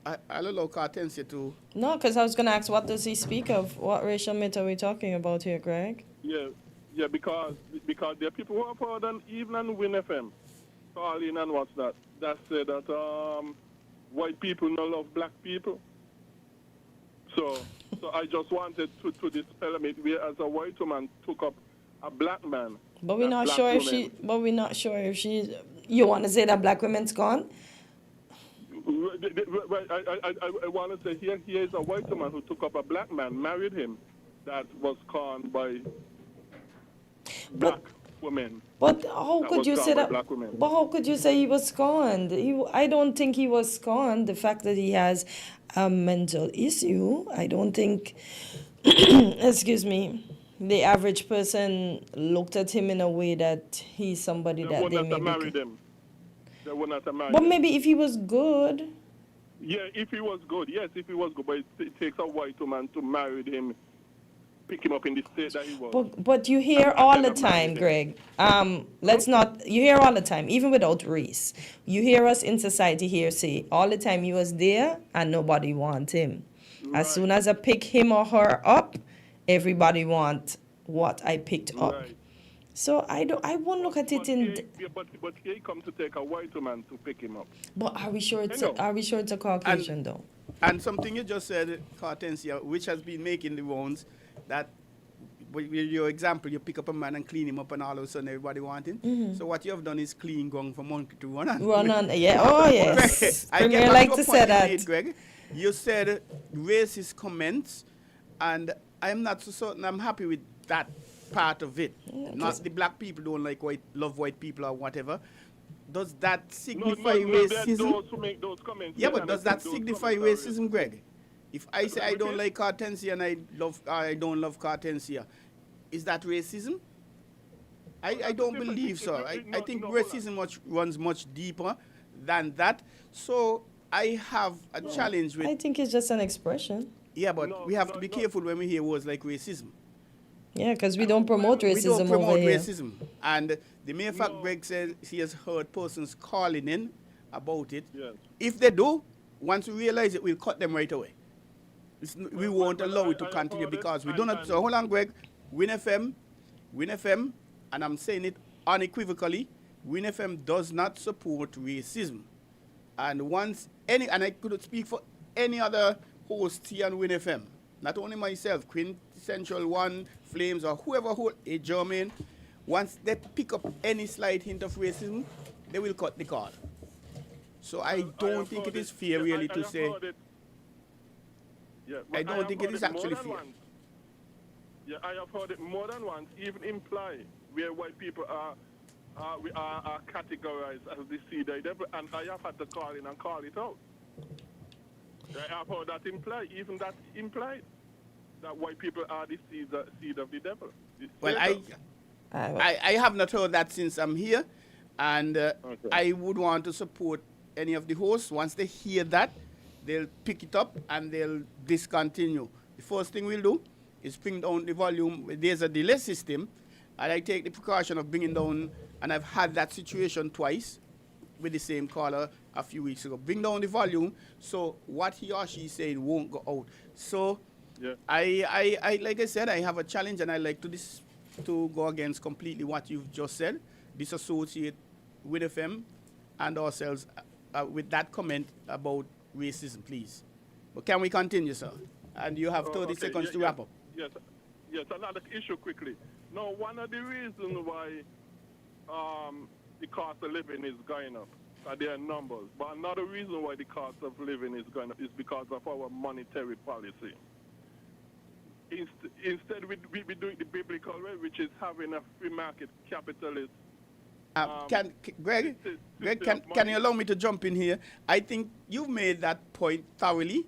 I'll allow Cartensia to. No, because I was going to ask, what does he speak of? What racial myth are we talking about here, Greg? Yeah, because there are people who have heard even on WinFM calling and what's that say that white people don't love black people. So I just wanted to dispel it, whereas a white woman took up a black man. But we're not sure if she. You want to say that black women's gone? I want to say here is a white woman who took up a black man, married him, that was conned by black women. But how could you say that? But how could you say he was scorned? I don't think he was scorned. The fact that he has a mental issue, I don't think. Excuse me. The average person looked at him in a way that he's somebody that they maybe. They would not have married But him. maybe if he was good. Yeah, if he was good. Yes, if he was good. But it takes a white woman to marry him, pick him up in the state that he was. But you hear all the time, Greg. You hear all the time, even without race. You hear us in society here say all the time he was there and nobody wants him. Right. As soon as I pick him or her up, everybody wants what I picked up. Right. So I won't look at it in. But he come to take a white woman to pick him up. But are we sure it's a Caucasian though? And something you just said, Cartensia, which has been making the rounds, that with your example, you pick up a man and clean him up, and all of a sudden everybody want him. So what you have done is clean gong for monkey to run on. Run on, yeah. Oh, yes. I get Premier back like to a to point say you that. made, Greg. You said racist comments, and I'm not so certain I'm happy with that part of it. Not the black people don't love white people or whatever. Does that signify racism? Those who make those comments. Yeah, but does that signify racism, Greg? If I say I don't like Cartensia and I don't love Cartensia, is that racism? I don't believe so. I think racism runs much deeper than that. So I have a challenge with. I think it's just an expression. Yeah, but we have to be careful when we hear words like racism. Yeah, because we don't promote racism. We don't promote over here. racism. And the mere fact Greg says he has heard persons calling in about it. Yes. If they do, once we realize it, we'll cut them right away. We won't allow it to continue because we do not. So hold on, Greg. WinFM, and I'm saying it unequivocally, WinFM does not support racism. And and I could speak for any other host here on WinFM, not only myself, Quintessential One, Flames, or whoever, Germain, once they pick up any slight hint of racism, they will cut the call. So I don't think it is fair really to say. Yeah, I don't think it is actually fair. Yeah, I have heard it more than once, even imply where white people are categorized as the seed of the devil, and I have had to call in and call it out. I have heard that implied, even that implied, that white people are the seed of the devil. Well, I have not heard that since I'm here, and I would want to support any of the hosts. Once they hear that, they'll pick it up and they'll discontinue. The first thing we'll do is bring down the volume. There's a delay system, and I take the precaution of bringing down, and I've had that situation twice with the same caller a few weeks ago. Bring down the volume so what he or she said won't go out. So yeah. I like I said, I have a challenge, and I like to go against completely what you've just said, disassociate WinFM and ourselves with that comment about racism, please. But can we continue, sir? And you have 30 seconds to wrap up. Yes, another issue quickly. Now, one of the reasons why the cost of living is going up, there are numbers, but another reason why the cost of living is going up is because of our monetary policy. Instead, we doing the biblical way, which is having a free market capitalist. Greg, can you allow me to jump in here? I think you've made that point thoroughly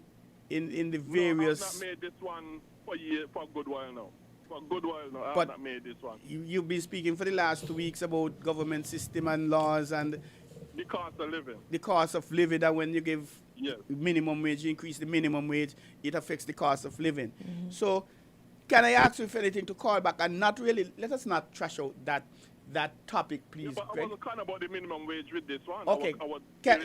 in the various. No, I've not made this one for a good while now. For a good while now, I've not made this one. You've been speaking for the last 2 weeks about government system and laws and the cost of living. The cost of living, that when you give minimum wage, you increase the minimum wage, it affects the cost of living. Mm-hmm. So, can I ask you if anything to call back and not really, let us not trash out that topic, please, but Greg. I wasn't kind about the minimum wage with this one. Okay.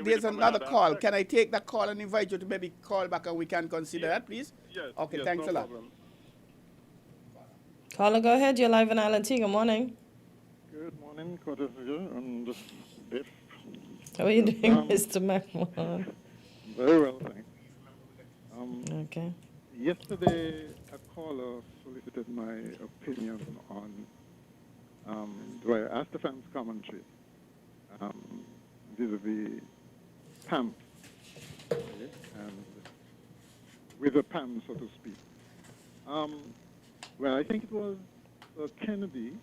There's another call. Can I take that call and invite you to maybe call back and we can consider that, please? Yes. Okay, yes, thanks no a lot. problem. Caller, go ahead. You're live in Island Tea. Good morning. Good morning, Curtis here and Biff. How are you doing, Mr. McMahon? Very well, thanks. Okay. Yesterday, a caller solicited my opinion on the Astafan's commentary vis-a-vis PAM, okay, and with a PAM, so to speak. Well, I think it was Kennedy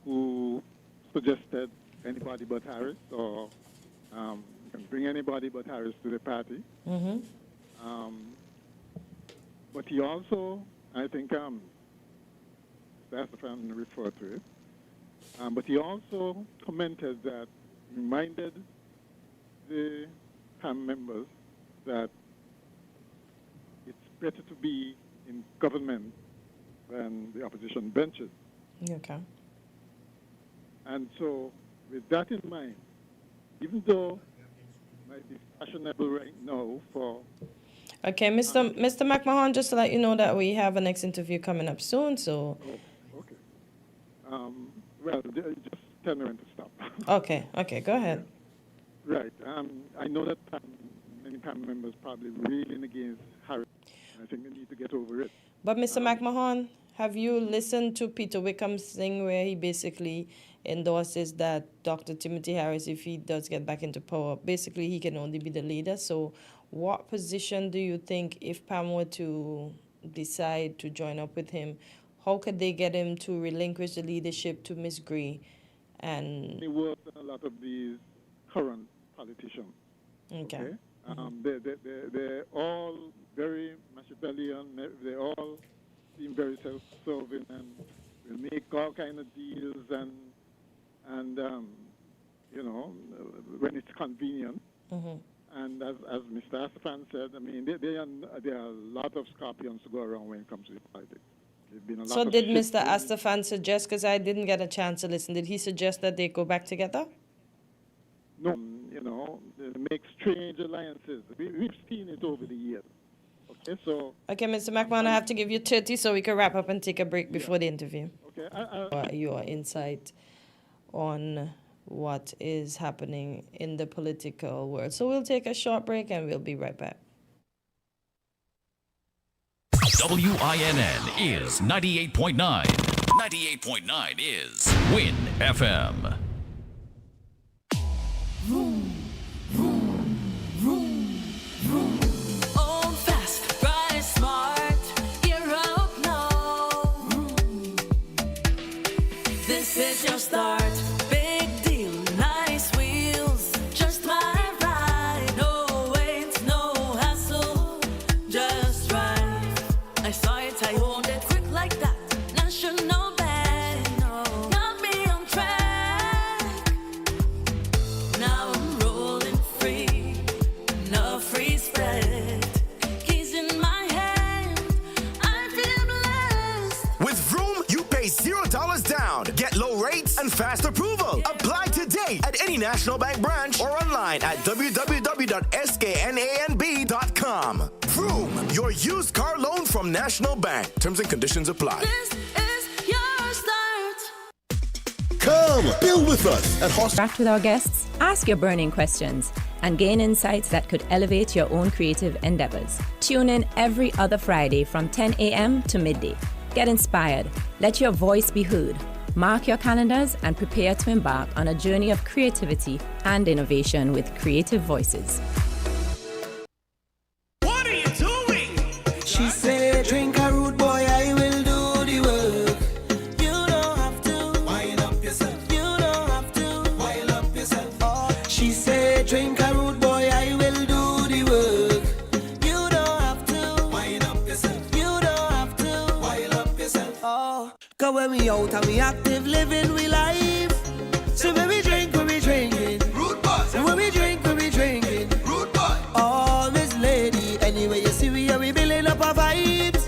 who suggested anybody but Harris, or you can bring anybody but Harris to the party. Mm-hmm. But he also, I think, that's the fan referred to it, but he also commented that, reminded the PAM members that it's better to be in government than the opposition benches. Okay. And so, with that in mind, even though it might be fashionable right now for... Okay, Mr. McMahon, just to let you know that we have a next interview coming up soon, so... Okay. Well, just tell me when to stop. Okay, go ahead. Right. I know that many PAM members probably reeling against Harris. I think they need to get over it. But Mr. McMahon, Have you listened to Peter Wickham's thing where he basically endorses that Dr. Timothy Harris, if he does get back into power, basically he can only be the leader? So what position do you think, if Pam were to decide to join up with him, how could they get him to relinquish the leadership to Miss Gray? And He works on a lot of these current politicians. okay. They're all very Machiavellian. They all seem very self-serving and will make all kind of deals and when it's convenient. Mm-hmm. And as Mr. Astafan said, I mean, there are a lot of scorpions to go around when it comes to politics. There's been a lot So of did shit Mr. going- Astafan suggest, because I didn't get a chance to listen, did he suggest that they go back together? No, they make strange alliances. We've seen it over the years. Okay, so... Okay, Mr. McMahon, I have to give you 30 so we can wrap up and take a break before the interview. Okay. Your insight on what is happening in the political world. So we'll take a short break and we'll be right back. WINN is 98.9. 98.9 is Win FM. Old fast, bright, smart, you're up now. This is your start. Big deal, nice wheels, just my ride. No wait, no hassle, just right. I saw it, I owned it quick like that. National band, got me on track. Now I'm rolling free, no free spread. Keys in my hand, I feel blessed. With Vroom, you pay $0 down. Get low rates and fast approval. Apply today at any National Bank branch or online at www.sknanb.com. Vroom, your used car loan from National Bank. Terms and conditions apply. This is your start. Come, build with us at Interact with our guests, ask your burning questions, and gain insights that could elevate your own creative endeavors. Tune in every other Friday from 10 a.m. to midday. Get inspired. Let your voice be heard. Mark your calendars and prepare to embark on a journey of creativity and innovation with Creative Voices. What are you doing? She said, drink a root boy, I will do the work. You don't have to wind up yourself. You don't have to wind up yourself. Oh. She said, drink a root boy, I will do the work. You don't have to wind up yourself. You don't have to wind up yourself. Oh. Cause when we out and we active, living we life. So when we drink, drinking. Root boy. So when we drink, drinking. Root boy. Oh, Miss Lady, anyway you see we are we building up our vibes.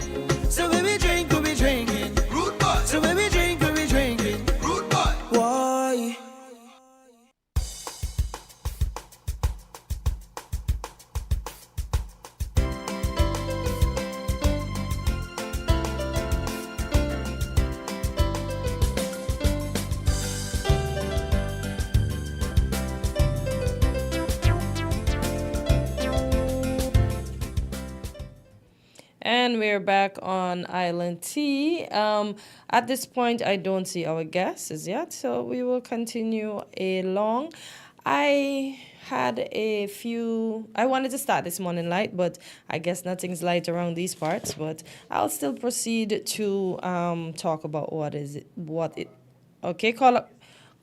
So when we drink, drinking. Root boy. So when we drink, drinking. Root boy. Why? And we're back on Island T. At this point, I don't see our guests as yet, so we will continue along. I wanted to start this morning light, but I guess nothing's light around these parts. But I'll still proceed to talk about Okay, caller,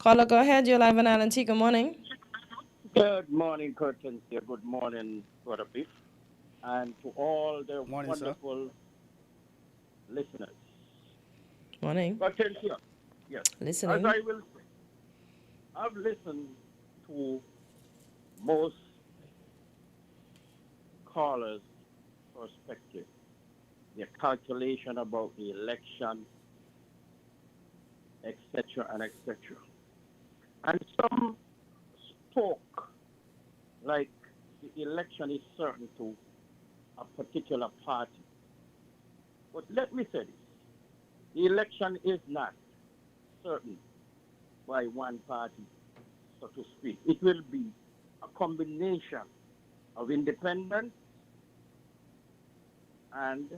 go ahead. You're live on Island T. Good morning. Good morning, Curtin. Good morning, Brother Biff. And to all the Morning, wonderful listeners. Morning. Attention. Yes. Listening. As I will say, I've listened to most callers' perspective, their calculation about the election, etc. and etc. And some spoke like the election is certain to a particular party. But let me say this. The election is not certain by one party, so to speak. It will be a combination of independents and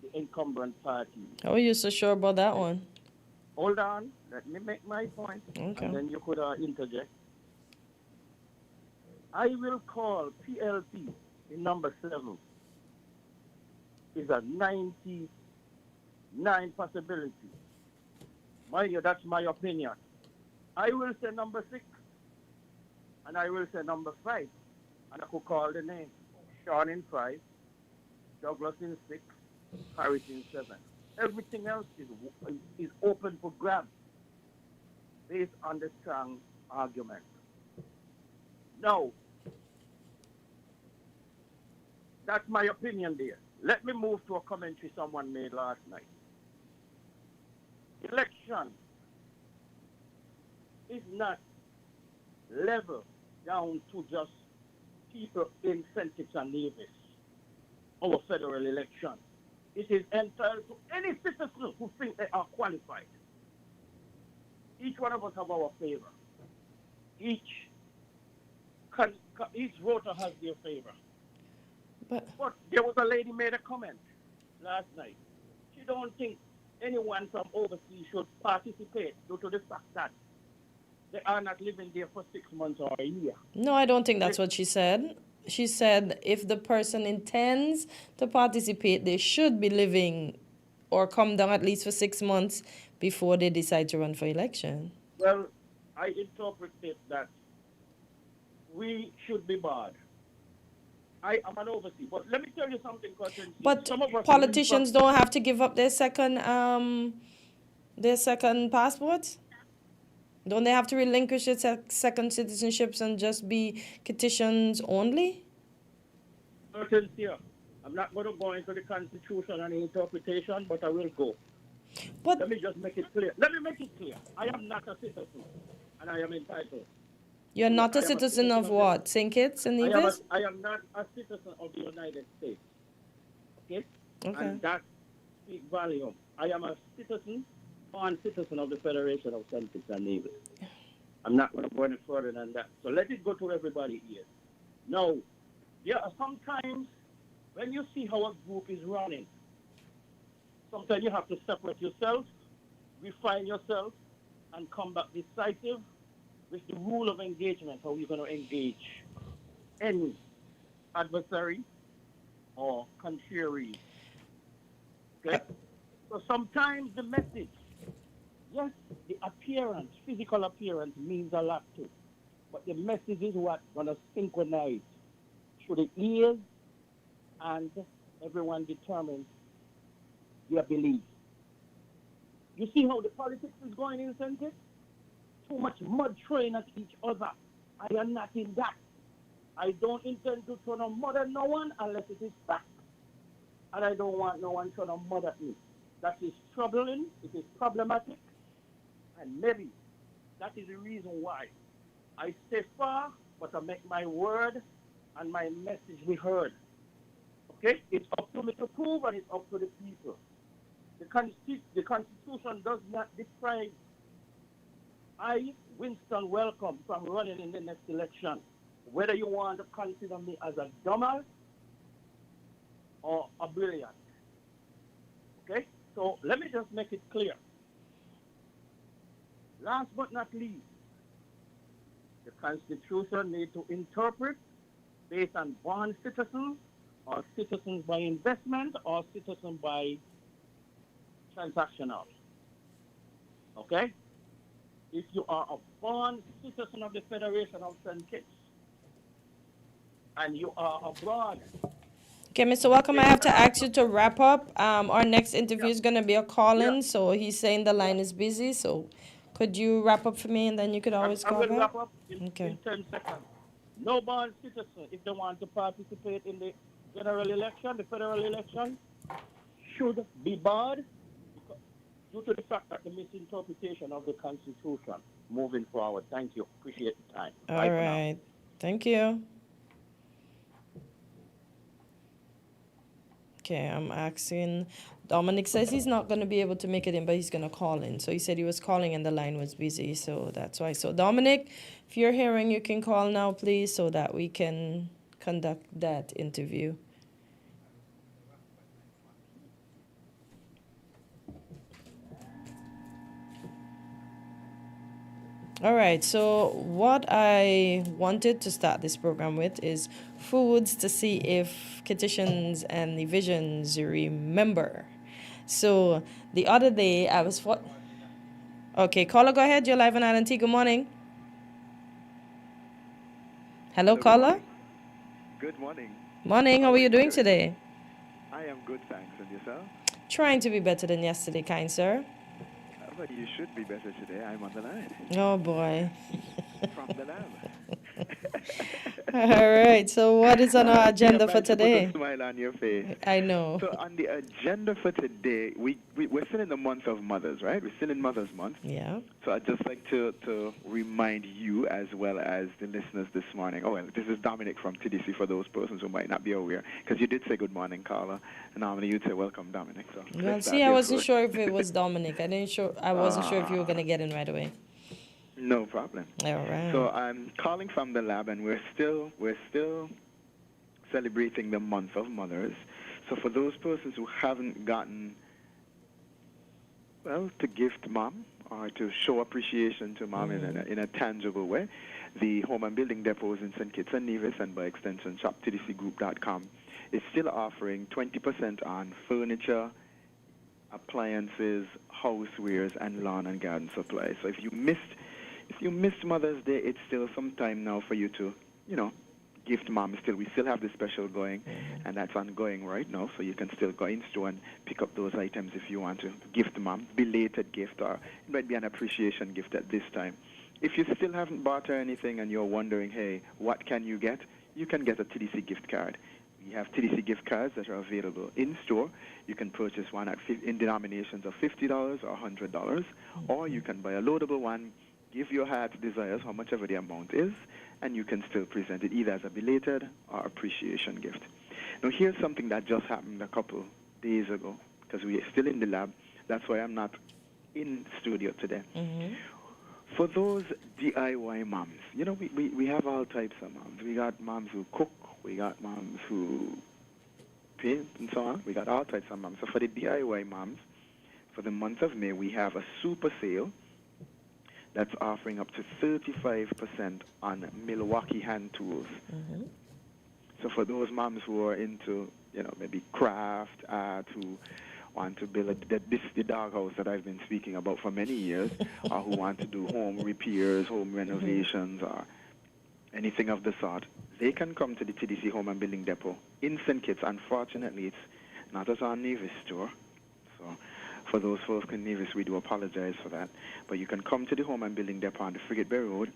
the the incumbent party. How are you so sure about that one? Hold on, let me make my point, Okay. and then you could interject. I will call PLP in number 7 is a 99 possibility. Mind you, that's my opinion. I will say number 6, and I will say number 5, and I could call the name. Sean in 5, Douglas in 6, Harris in 7. Everything else is open for grabs based on the strong argument. Now, that's my opinion there. Let me move to a commentary someone made last night. Election is not level down to just people in St. Kitts and Nevis, our federal election. It is entitled to any citizen who think they are qualified. Each one of us have our favor. Each voter has their favor. But there was a lady made a comment last night. She don't think anyone from overseas should participate due to the fact that they are not living there for 6 months or a year. No, I don't think that's what she said. She said if the person intends to participate, they should be living or come down at least for 6 months before they decide to run for election. Well, I interpret it that we should be barred. I am an overseas, but let me tell you something, Cotton. But politicians don't have to give up their second passports? Don't they have to relinquish their second citizenships and just be petitions only? Certain here. I'm not going to go into the Constitution and interpretation, but I will go. But let me just make it clear. Let me make it clear. I am not a citizen, and I am entitled. You're not a citizen of what? St. Kitts and Nevis? I am not a citizen of the United States. Okay? And that speaks volume. I am a citizen, born citizen of the Federation of St. Kitts and Nevis. I'm not going to go any further than that. So let it go to everybody here. Now, there are sometimes when you see how a group is running, sometimes you have to separate yourself, refine yourself, and come back decisive with the rule of engagement, how you're going to engage any adversary or contrary. Okay? So sometimes the message, yes, the appearance, physical appearance means a lot too. But the message is what's going to synchronize through the ears, and everyone determines their belief. You see how the politics is going in St. Kitts? Too much mud throwing at each other. I am not in that. I don't intend to throw no mud at no one unless it is fact. And I don't want no one throwing no mud at me. That is troubling, it is problematic, and maybe that is the reason why I stay far, but I make my word and my message be heard. Okay? It's up to me to prove, and it's up to the people. The Constitution does not describe I, Winston Welcome, from running in the next election. Whether you want to consider me as a dumbass or a brilliant. Okay? So let me just make it clear. Last but not least, the Constitution needs to interpret based on born citizens or citizens by investment or citizens by transactional. Okay? If you are a born citizen of the Federation of St. Kitts and you are abroad. Okay, Mr. Welcome, I have to ask you to wrap up. Our next interview is going to be a call-in, so he's saying the line is busy. So could you wrap up for me, and then you could always call back? I will wrap up in 10 seconds. No born citizen, if they want to participate in the general election, the federal election, should be barred due to the fact that the misinterpretation of the Constitution moving forward. Thank you. Appreciate the time. All right. Thank you. Okay, I'm asking. Dominic says he's not going to be able to make it in, but he's going to call in. So he said he was calling and the line was busy, so that's why. So Dominic, if you're hearing, you can call now, please, so that we can conduct that interview. All right. So what I wanted to start this program with is foods to see if Kititians and the Visions remember. So the other day I was what? Okay, caller, go ahead. You're live on Island T. Good morning. Hello, Hello, good caller. morning. Good morning. Morning. How How are are you you doing doing? today? I am good, thanks. And yourself? Trying to be better than yesterday, kind sir. But you should be better today. I'm on the line Oh boy. from the lab. All right. So what is on our Yeah, agenda for nice to put a today? smile on your face. I know. So on the agenda for today, we're still in the month of mothers, right? We're still in Mother's Month. Yeah. So I'd just like to remind you as well as the listeners this morning. Oh, well, this is Dominic from TDC for those persons who might not be aware. Because you did say good morning, Carla. And normally you'd say welcome, Dominic. So Well, let's see, start I there wasn't first. sure if it was Dominic. I wasn't sure if you were gonna get in right away. No problem. All right. So I'm calling from the lab, and we're still celebrating the month of mothers. So for those persons who haven't gotten, well, to gift mom or to show appreciation to mom in a tangible way, the Home and Building Depots in St. Kitts and Nevis, and by extension shoptdcgroup.com, is still offering 20% on furniture, appliances, housewares, and lawn and garden supplies. So if you missed Mother's Day, it's still some time now for you to, gift mom. We still have the special going, and that's ongoing right now. So you can still go in store and pick up those items if you want to gift mom, belated gift, or it might be an appreciation gift at this time. If you still haven't bought her anything and you're wondering, hey, what can you get? You can get a TDC gift card. We have TDC gift cards that are available in store. You can purchase one in denominations of $50 or $100, or you can buy a loadable one, give your heart's desires, how much ever the amount is, and you can still present it either as a belated or appreciation gift. Now, here's something that just happened a couple days ago, because we are still in the lab. That's why I'm not in studio today. For those DIY moms, we have all types of moms. We got moms who cook, we got moms who paint, and so on. We got all types of moms. So for the DIY moms, for the month of May, we have a super sale that's offering up to 35% on Milwaukee hand tools. So for those moms who are into, maybe craft, art, who want to build the doghouse that I've been speaking about for many years, or who want to do home repairs, home renovations, or anything of the sort, they can come to the TDC Home and Building Depot in St. Kitts. Unfortunately, it's not at our Nevis store. So for those folks in Nevis, we do apologize for that. But you can come to the Home and Building Depot on the Frigate Bay Road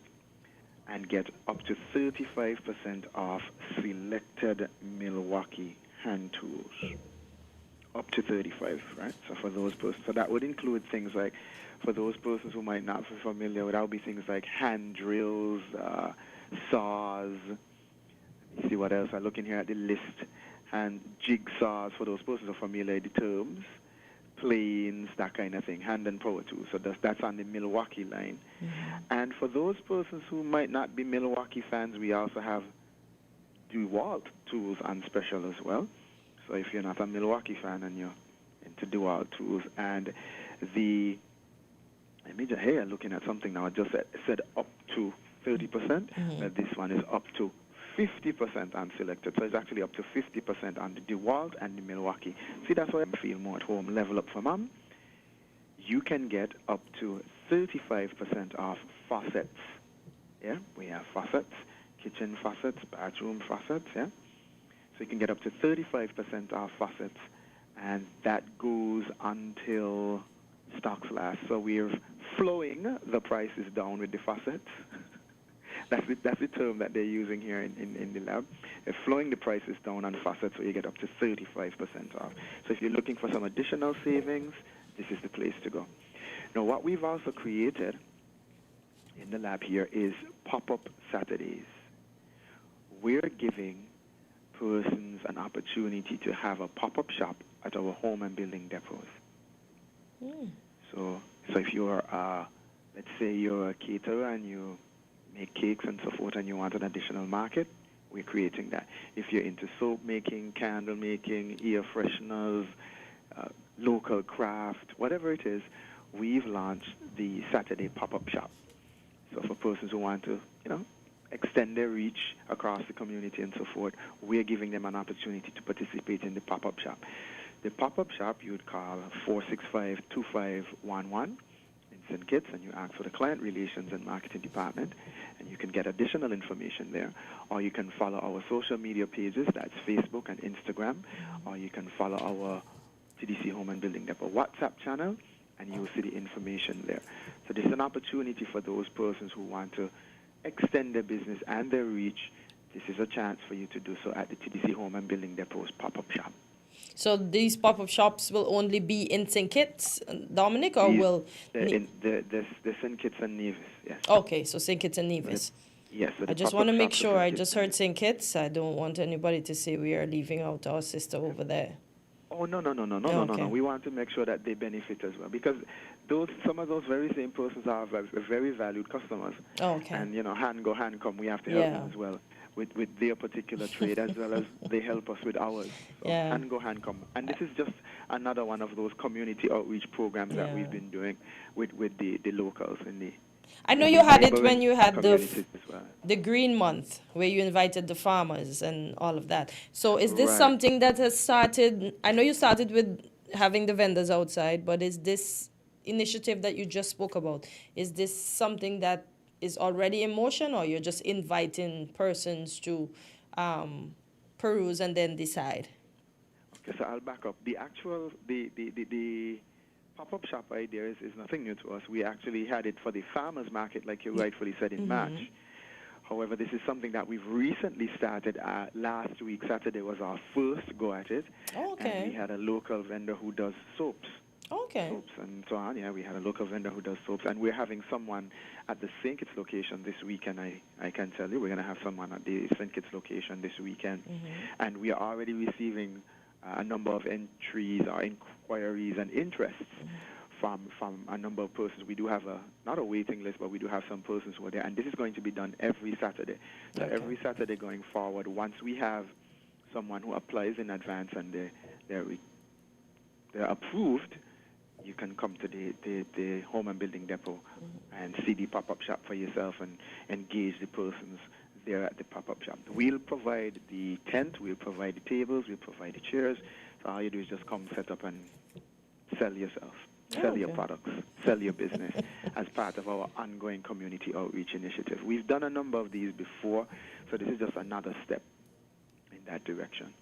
and get up to 35% off selected Milwaukee hand tools. Up to 35, right? So for those persons, so that would include things like, for those persons who might not be familiar with, that would be things like hand drills, saws. Let me see what else. I'm looking here at the list. And jigsaws, for those persons who are familiar with the terms. Planes, that kind of thing, hand and power tools. So that's on the Milwaukee line. And for those persons who might not be Milwaukee fans, we also have DeWalt tools on special as well. So if you're not a Milwaukee fan and you're into DeWalt tools, and I'm looking at something now. I just said up to 30%. But this one is up to 50% on selected. So it's actually up to 50% on the DeWalt and the Milwaukee. See, that's why I feel more at home. Level up for mom. You can get up to 35% off faucets. Yeah, we have faucets, kitchen faucets, bathroom faucets, yeah. So you can get up to 35% off faucets, and that goes until stocks last. So we're flowing the prices down with the faucets. That's the term that they're using here in the lab. They're flowing the prices down on faucets, so you get up to 35% off. So if you're looking for some additional savings, this is the place to go. Now, what we've also created in the lab here is pop-up Saturdays. We're giving persons an opportunity to have a pop-up shop at our Home and Building Depots. So if you're, let's say you're a caterer and you make cakes and so forth and you want an additional market, we're creating that. If you're into soap making, candle making, air fresheners, local craft, whatever it is, we've launched the Saturday pop-up shop. So persons who want to, extend their reach across the community and so forth, we're giving them an opportunity to participate in the pop-up shop. The pop-up shop, you would call 465-2511 in St. Kitts, and you ask for the Client Relations and Marketing Department, and you can get additional information there. Or you can follow our social media pages, that's Facebook and Instagram, or you can follow our TDC Home and Building Depot WhatsApp channel, and you'll see the information there. So this is an opportunity for those persons who want to extend their business and their reach. This is a chance for you to do so at the TDC Home and Building Depot's pop-up shop. So these pop-up shops will only be in St. Kitts, Dominic, or will... The St. Kitts and Nevis, yes. Okay, so St. Kitts and Nevis. Yes. So I just want to make sure. I just heard St. Kitts. I don't want anybody to say we are leaving out our sister over there. Oh, no. We want to make sure that they benefit as well, because some of those very same persons are very valued customers. Oh, okay. And, hand go, hand come, we have to help them as well with their particular trade, as well as they help us with ours. So hand go, hand come. And this is just another one of those community outreach programs that we've been doing with the locals in the... I know you had it when you had the Green Month, where you invited the farmers and all of that. So is this something that has started? I know you started with having the vendors outside, but is this initiative that you just spoke about, is this something that is already in motion, or you're just inviting persons to peruse and then decide? Okay, so I'll back up. The pop-up shop idea is nothing new to us. We actually had it for the farmers market, like you rightfully said, in March. However, this is something that we've recently started. Last week, Saturday, was our first go at it. Okay. And we had a local vendor who does soaps. Okay. Soaps and so on. Yeah, we had a local vendor who does soaps. And we're having someone at the St. Kitts location this weekend. I can tell you, we're going to have someone at the St. Kitts location this weekend. And we are already receiving a number of entries or inquiries and interests from a number of persons. We do have not a waiting list, but we do have some persons who are there, and this is going to be done every Saturday. So every Saturday going forward, once we have someone who applies in advance and they're approved, you can come to the Home and Building Depot and see the pop-up shop for yourself and engage the persons there at the pop-up shop. We'll provide the tent, we'll provide the tables, we'll provide the chairs. So all you do is just come set up and sell yourself, sell your products, sell your business as part of our ongoing community outreach initiative. We've done a number of these before, so this is just another step in that direction.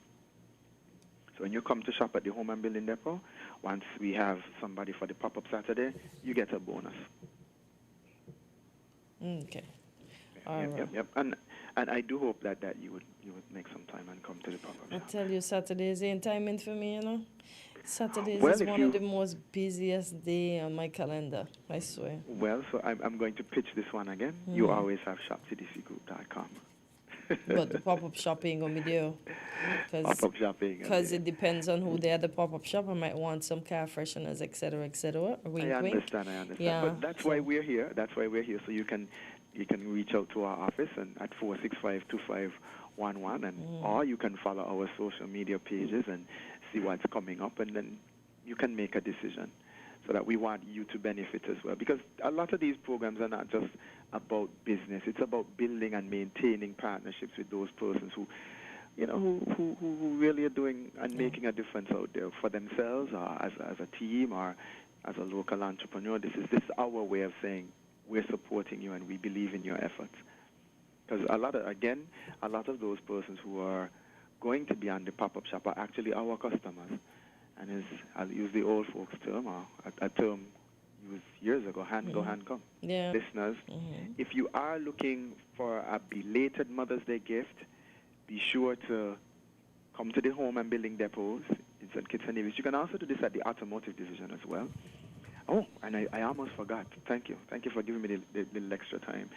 So when you come to shop at the Home and Building Depot, once we have somebody for the pop-up Saturday, you get a bonus. Okay. Yep. And I do hope that you would make some time and come to the pop-up shop. I tell you, Saturdays ain't timing for me, Saturdays Well, is one of the most busiest day on my calendar, I swear. Well, so I'm going to pitch this one again. You always have shoptdcgroup.com. But the pop-up shop ain't going to be there. Pop-up shopping. Because it depends on who they are, the pop-up shop. I might want some car fresheners, et cetera, et cetera. Wink, I wink. understand. Yeah. But that's why we're here. So you can reach out to our office and at 465-2511, or you can follow our social media pages and see what's coming up, and then you can make a decision, so that we want you to benefit as well. Because a lot of these programs are not just about business; it's about building and maintaining partnerships with those persons who really are doing and making a difference out there for themselves, or as a team, or as a local entrepreneur. This is our way of saying we're supporting you and we believe in your efforts. Because a lot of those persons who are going to be on the pop-up shop are actually our customers. And I'll use the old folks term, or a term used years ago, hand go, hand come. Yeah. Listeners, if you are looking for a belated Mother's Day gift, be sure to come to the Home and Building Depots in St. Kitts and Nevis. You can also do this at the Automotive Division as well. Oh, and I almost forgot. Thank you. Thank you for giving me the little extra time.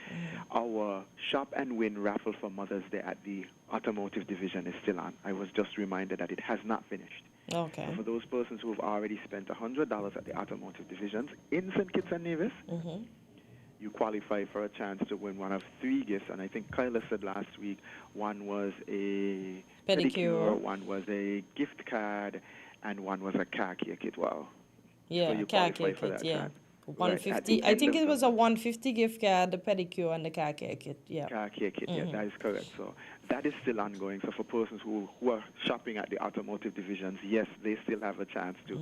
Our Shop and Win raffle for Mother's Day at the Automotive Division is still on. I was just reminded that it has not finished. Okay. So for those persons who have already spent $100 at the Automotive Divisions in St. Kitts and Nevis, you qualify for a chance to win one of 3 gifts. And I think Kyla said last week one was a pedicure, one was a gift card, and one was a car care kit. Wow. Yeah, so you car qualify care for kit, that yeah. chance. 150. I think it was a 150 gift card, the pedicure and the car care kit. Yeah. Car care kit, yeah, that is correct. So that is still ongoing. So for persons who are shopping at the automotive divisions, yes, they still have a chance to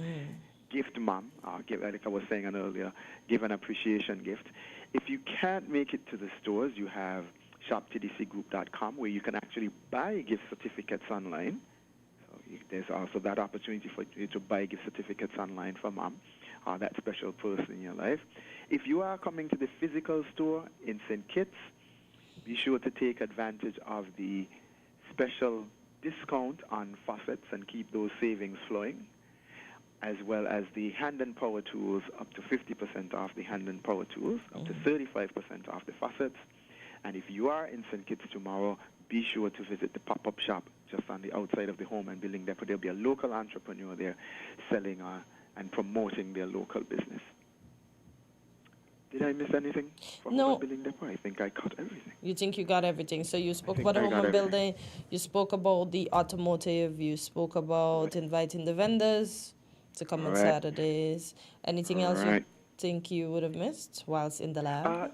gift mom, give, like I was saying earlier, give an appreciation gift. If you can't make it to the stores, you have shoptdcgroup.com where you can actually buy gift certificates online. So there's also that opportunity for you to buy gift certificates online for mom, that special person in your life. If you are coming to the physical store in St. Kitts, be sure to take advantage of the special discount on faucets and keep those savings flowing, as well as the hand and power tools, up to 50% off the hand and power tools, up to 35% off the faucets. And if you are in St. Kitts tomorrow, be sure to visit the pop-up shop just on the outside of the home and building depot. There'll be a local entrepreneur there selling and promoting their local business. Did I miss anything for No. home and building depot? I think I caught everything. You think you got everything. So you spoke think about the I home got and building, you spoke about the automotive, you spoke about inviting the vendors to come on Right. Saturdays. Anything else you Right. think you would have missed whilst in the lab?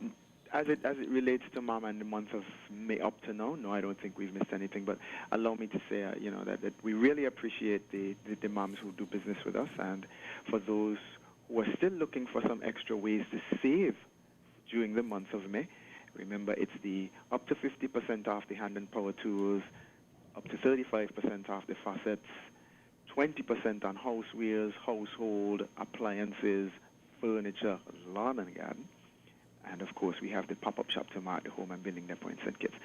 As it relates to Mom and the month of May up to now, no, I don't think we've missed anything. But allow me to say, that we really appreciate the moms who do business with us, and for those who are still looking for some extra ways to save during the month of May. Remember, it's the up to 50% off the hand and power tools, up to 35% off the faucets, 20% on housewares, household appliances, furniture, lawn and garden. And, of course, we have the pop-up shop tomorrow at the Home and Building Depot in St. Kitts.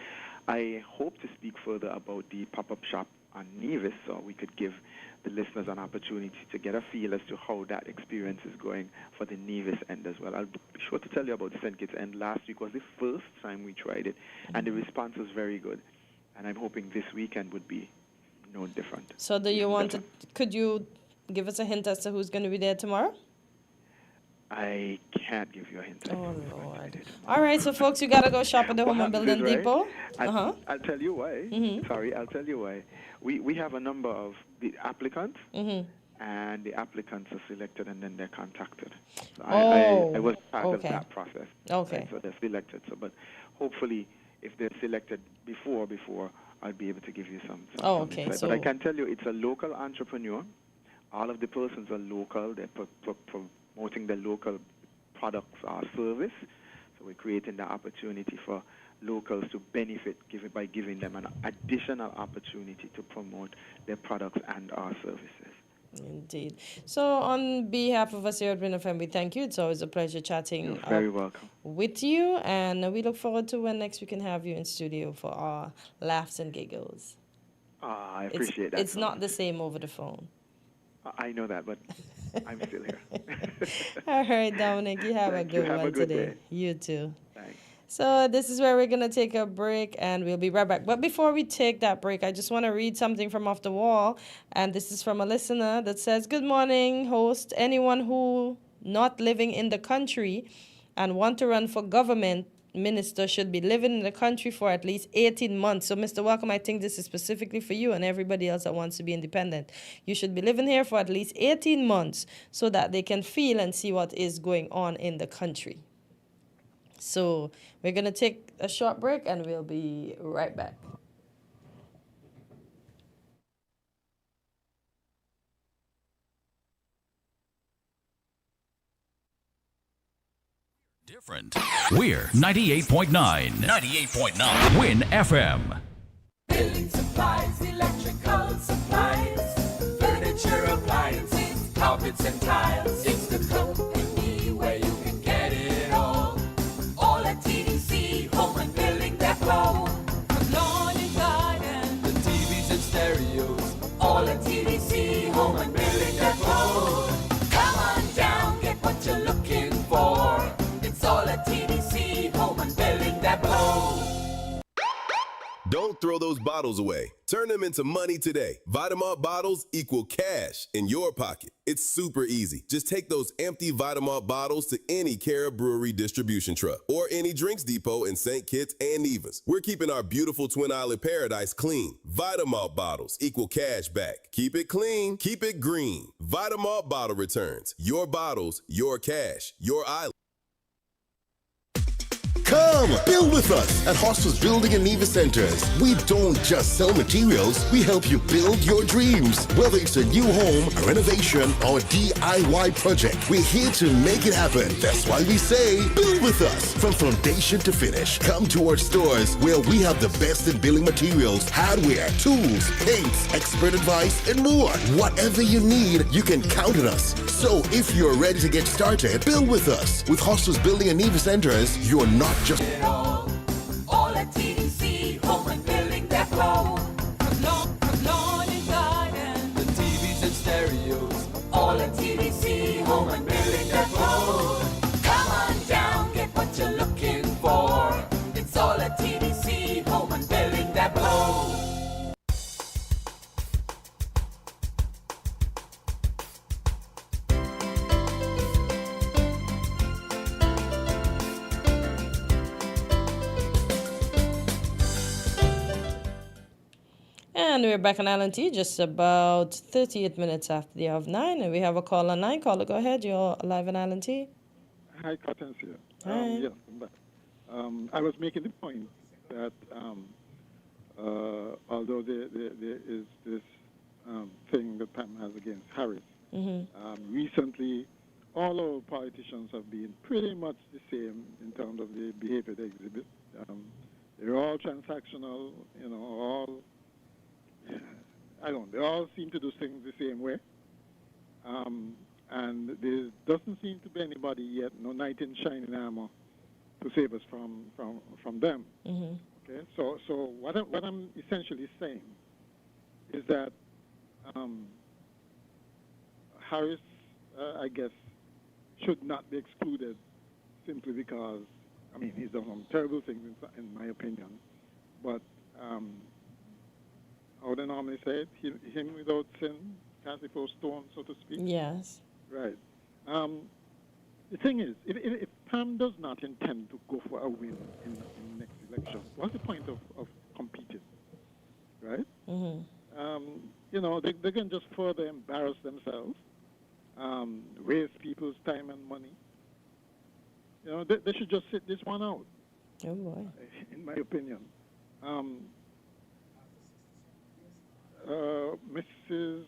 I hope to speak further about the pop-up shop on Nevis, so we could give the listeners an opportunity to get a feel as to how that experience is going for the Nevis end as well. I'll be sure to tell you about the St. Kitts end. Last week was the first time we tried it, and the response was very good. And I'm hoping this weekend would be no different. So do you want to, could you give us a hint as to who's going to be there tomorrow? I can't give you a hint. Oh, Lord. All right, so folks, you got to go shop at the Home and Building Right? Depot. I'll tell you why. Sorry, I'll tell you why. We have a number of the applicants, and the applicants are selected and then they're contacted. So I was part of that process. Okay. Right? So they're selected. So, but hopefully, if they're selected before, I'll be able to give you some okay. insight. So But I can tell you, it's a local entrepreneur. All of the persons are local. They're promoting the local products or service. So we're creating the opportunity for locals to benefit by giving them an additional opportunity to promote their products and our services. Indeed. So on behalf of us here at WinFM, we thank you. It's always a pleasure chatting You're very welcome. with you. And we look forward to when next we can have you in studio for our laughs and giggles. I appreciate that. It's not the same over the phone. I know that, but I'm still here. All right, Dominic, you have Thank a you. good Have one a good today. day. You too. Thanks. So this is where we're going to take a break, and we'll be right back. But before we take that break, I just want to read something from off the wall. And this is from a listener that says, "Good morning, host. Anyone who not living in the country and want to run for government minister should be living in the country for at least 18 months. So, Mr. Welcome, I think this is specifically for you and everybody else that wants to be independent. You should be living here for at least 18 months so that they can feel and see what is going on in the country." So we're going to take a short break and we'll be right back. Different. We're 98.9. 98.9. Win FM. Building supplies, electrical supplies, furniture, appliances, carpets and tiles. It's the company where you can get it all. All at TDC, Home and Building Depot. From lawn and garden, the TVs and stereos. All at TDC, Home and Building Depot. Come on down, get what you're looking for. It's all at TDC, Home and Building Depot. Don't throw those bottles away. Turn them into money today. Vitamalt bottles equal cash in your pocket. It's super easy. Just take those empty Vitamalt bottles to any Cara Brewery distribution truck or any drinks depot in St. Kitts and Nevis. We're keeping our beautiful Twin Island paradise clean. Vitamalt bottles equal cash back. Keep it clean, keep it green. Vitamalt bottle returns. Your bottles, your cash, your island. Come, build with us at Hostels Building and Nevis Centers. We don't just sell materials, we help you build your dreams. Whether it's a new home, a renovation, or DIY project, we're here to make it happen. That's why we say, build with us. From foundation to finish, come to our stores where we have the best in building materials, hardware, tools, paints, expert advice, and more. Whatever you need, you can count on us. So if you're ready to get started, build with us. With Hostels Building and Nevis Centers, you're not just All at TDC, home and building depot. From lawn and garden, the TVs and stereos. All at TDC, home and building depot. Come on down, get what you're looking for. It's all at TDC, home and building depot. And we're back on LNT just about 38 minutes after the hour of 9. And we have a call on 9. Caller, go ahead. You're live on LNT. Hi, Hortensia. Hi. Yes, I'm back. I was making the point that although there is this thing that Pam has against Harris, recently all our politicians have been pretty much the same in terms of the behavior they exhibit. They're all transactional, they all seem to do things the same way. And there doesn't seem to be anybody yet, no knight in shining armor, to save us from them. Okay, so what I'm essentially saying is that Harris, I guess, should not be excluded simply because, he's done some terrible things in my opinion, but how they normally say it, him without sin cast before stone, so to speak. Yes. Right. The thing is, if Pam does not intend to go for a win in the next election, what's the point of competing? Right? They can just further embarrass themselves, waste people's time and money. They should just sit this one out. Oh, boy. In my opinion. Mrs.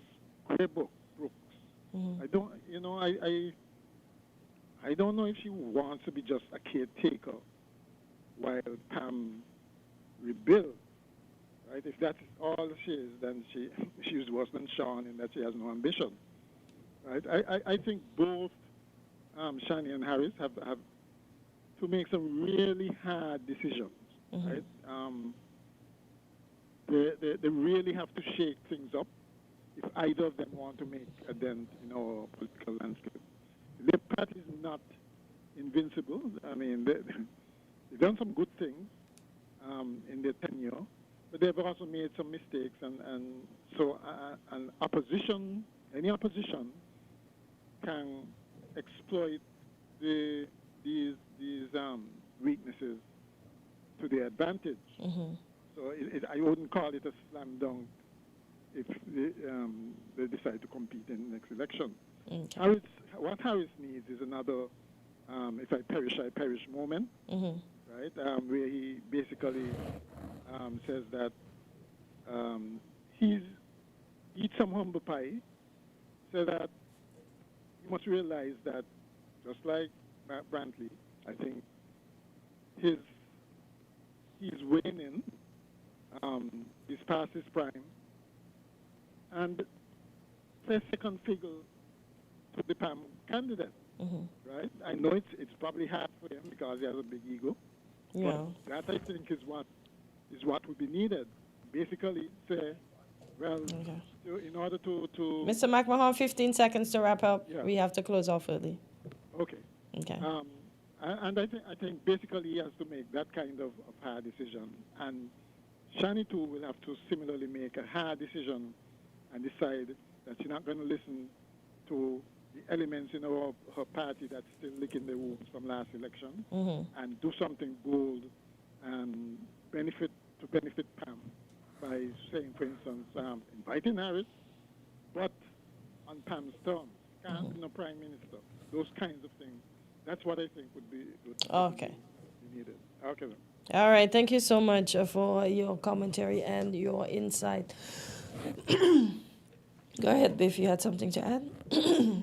Brooks. I don't know if she wants to be just a caretaker while Pam rebuilds. Right? If that's all she is, then she's worse than Sean in that she has no ambition. Right? I think both Shani and Harris have to make some really hard decisions. Right? They really have to shake things up if either of them want to make a dent in our political landscape. Their party is not invincible. They've done some good things in their tenure, but they've also made some mistakes. So any opposition can exploit these weaknesses to their advantage. So I wouldn't call it a slam dunk if they decide to compete in the next election. Okay. What Harris needs is another if I perish moment, right? Where he basically says that he's eat some humble pie, so that you must realize that just like Brantley, I think he's waning. He's past his prime, and the second figure to the PAM candidate, right? I know it's probably hard for him because he has a big ego. Yeah. But that I think is what would be needed. Basically, say, well, in order to Mr. McMahon, 15 seconds to wrap up. Yeah. We have to close off early. Okay. Okay. And I think basically he has to make that kind of hard decision. And Shani too will have to similarly make a hard decision and decide that she's not going to listen to the elements in her party that's still licking the wounds from last election and do something bold and benefit Pam by saying, for instance, inviting Harris, but on Pam's terms. Can't be no prime minister. Those kinds of things. That's what I think would be needed. Okay, then. All right. Thank you so much for your commentary and your insight. Go ahead, Biff. You had something to add?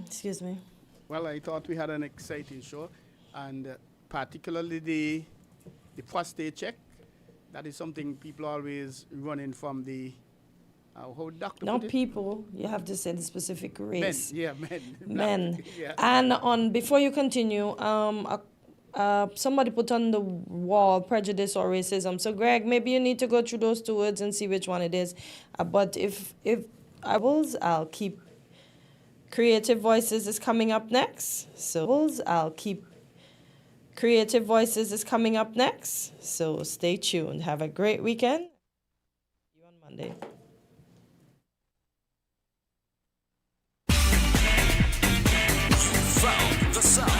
Excuse me. Well, I thought we had an exciting show, and particularly the prostate check. That is something people always running from the how doctor. Not people. You have to say the specific race. Men. Yeah, men. Men. Yeah. And before you continue, somebody put on the wall prejudice or racism. So, Greg, maybe you need to go through those two words and see which one it is. But if I'll keep Creative Voices is coming up next. Creative Voices is coming up next. So stay tuned. Have a great weekend. See you on Monday. Found the sound.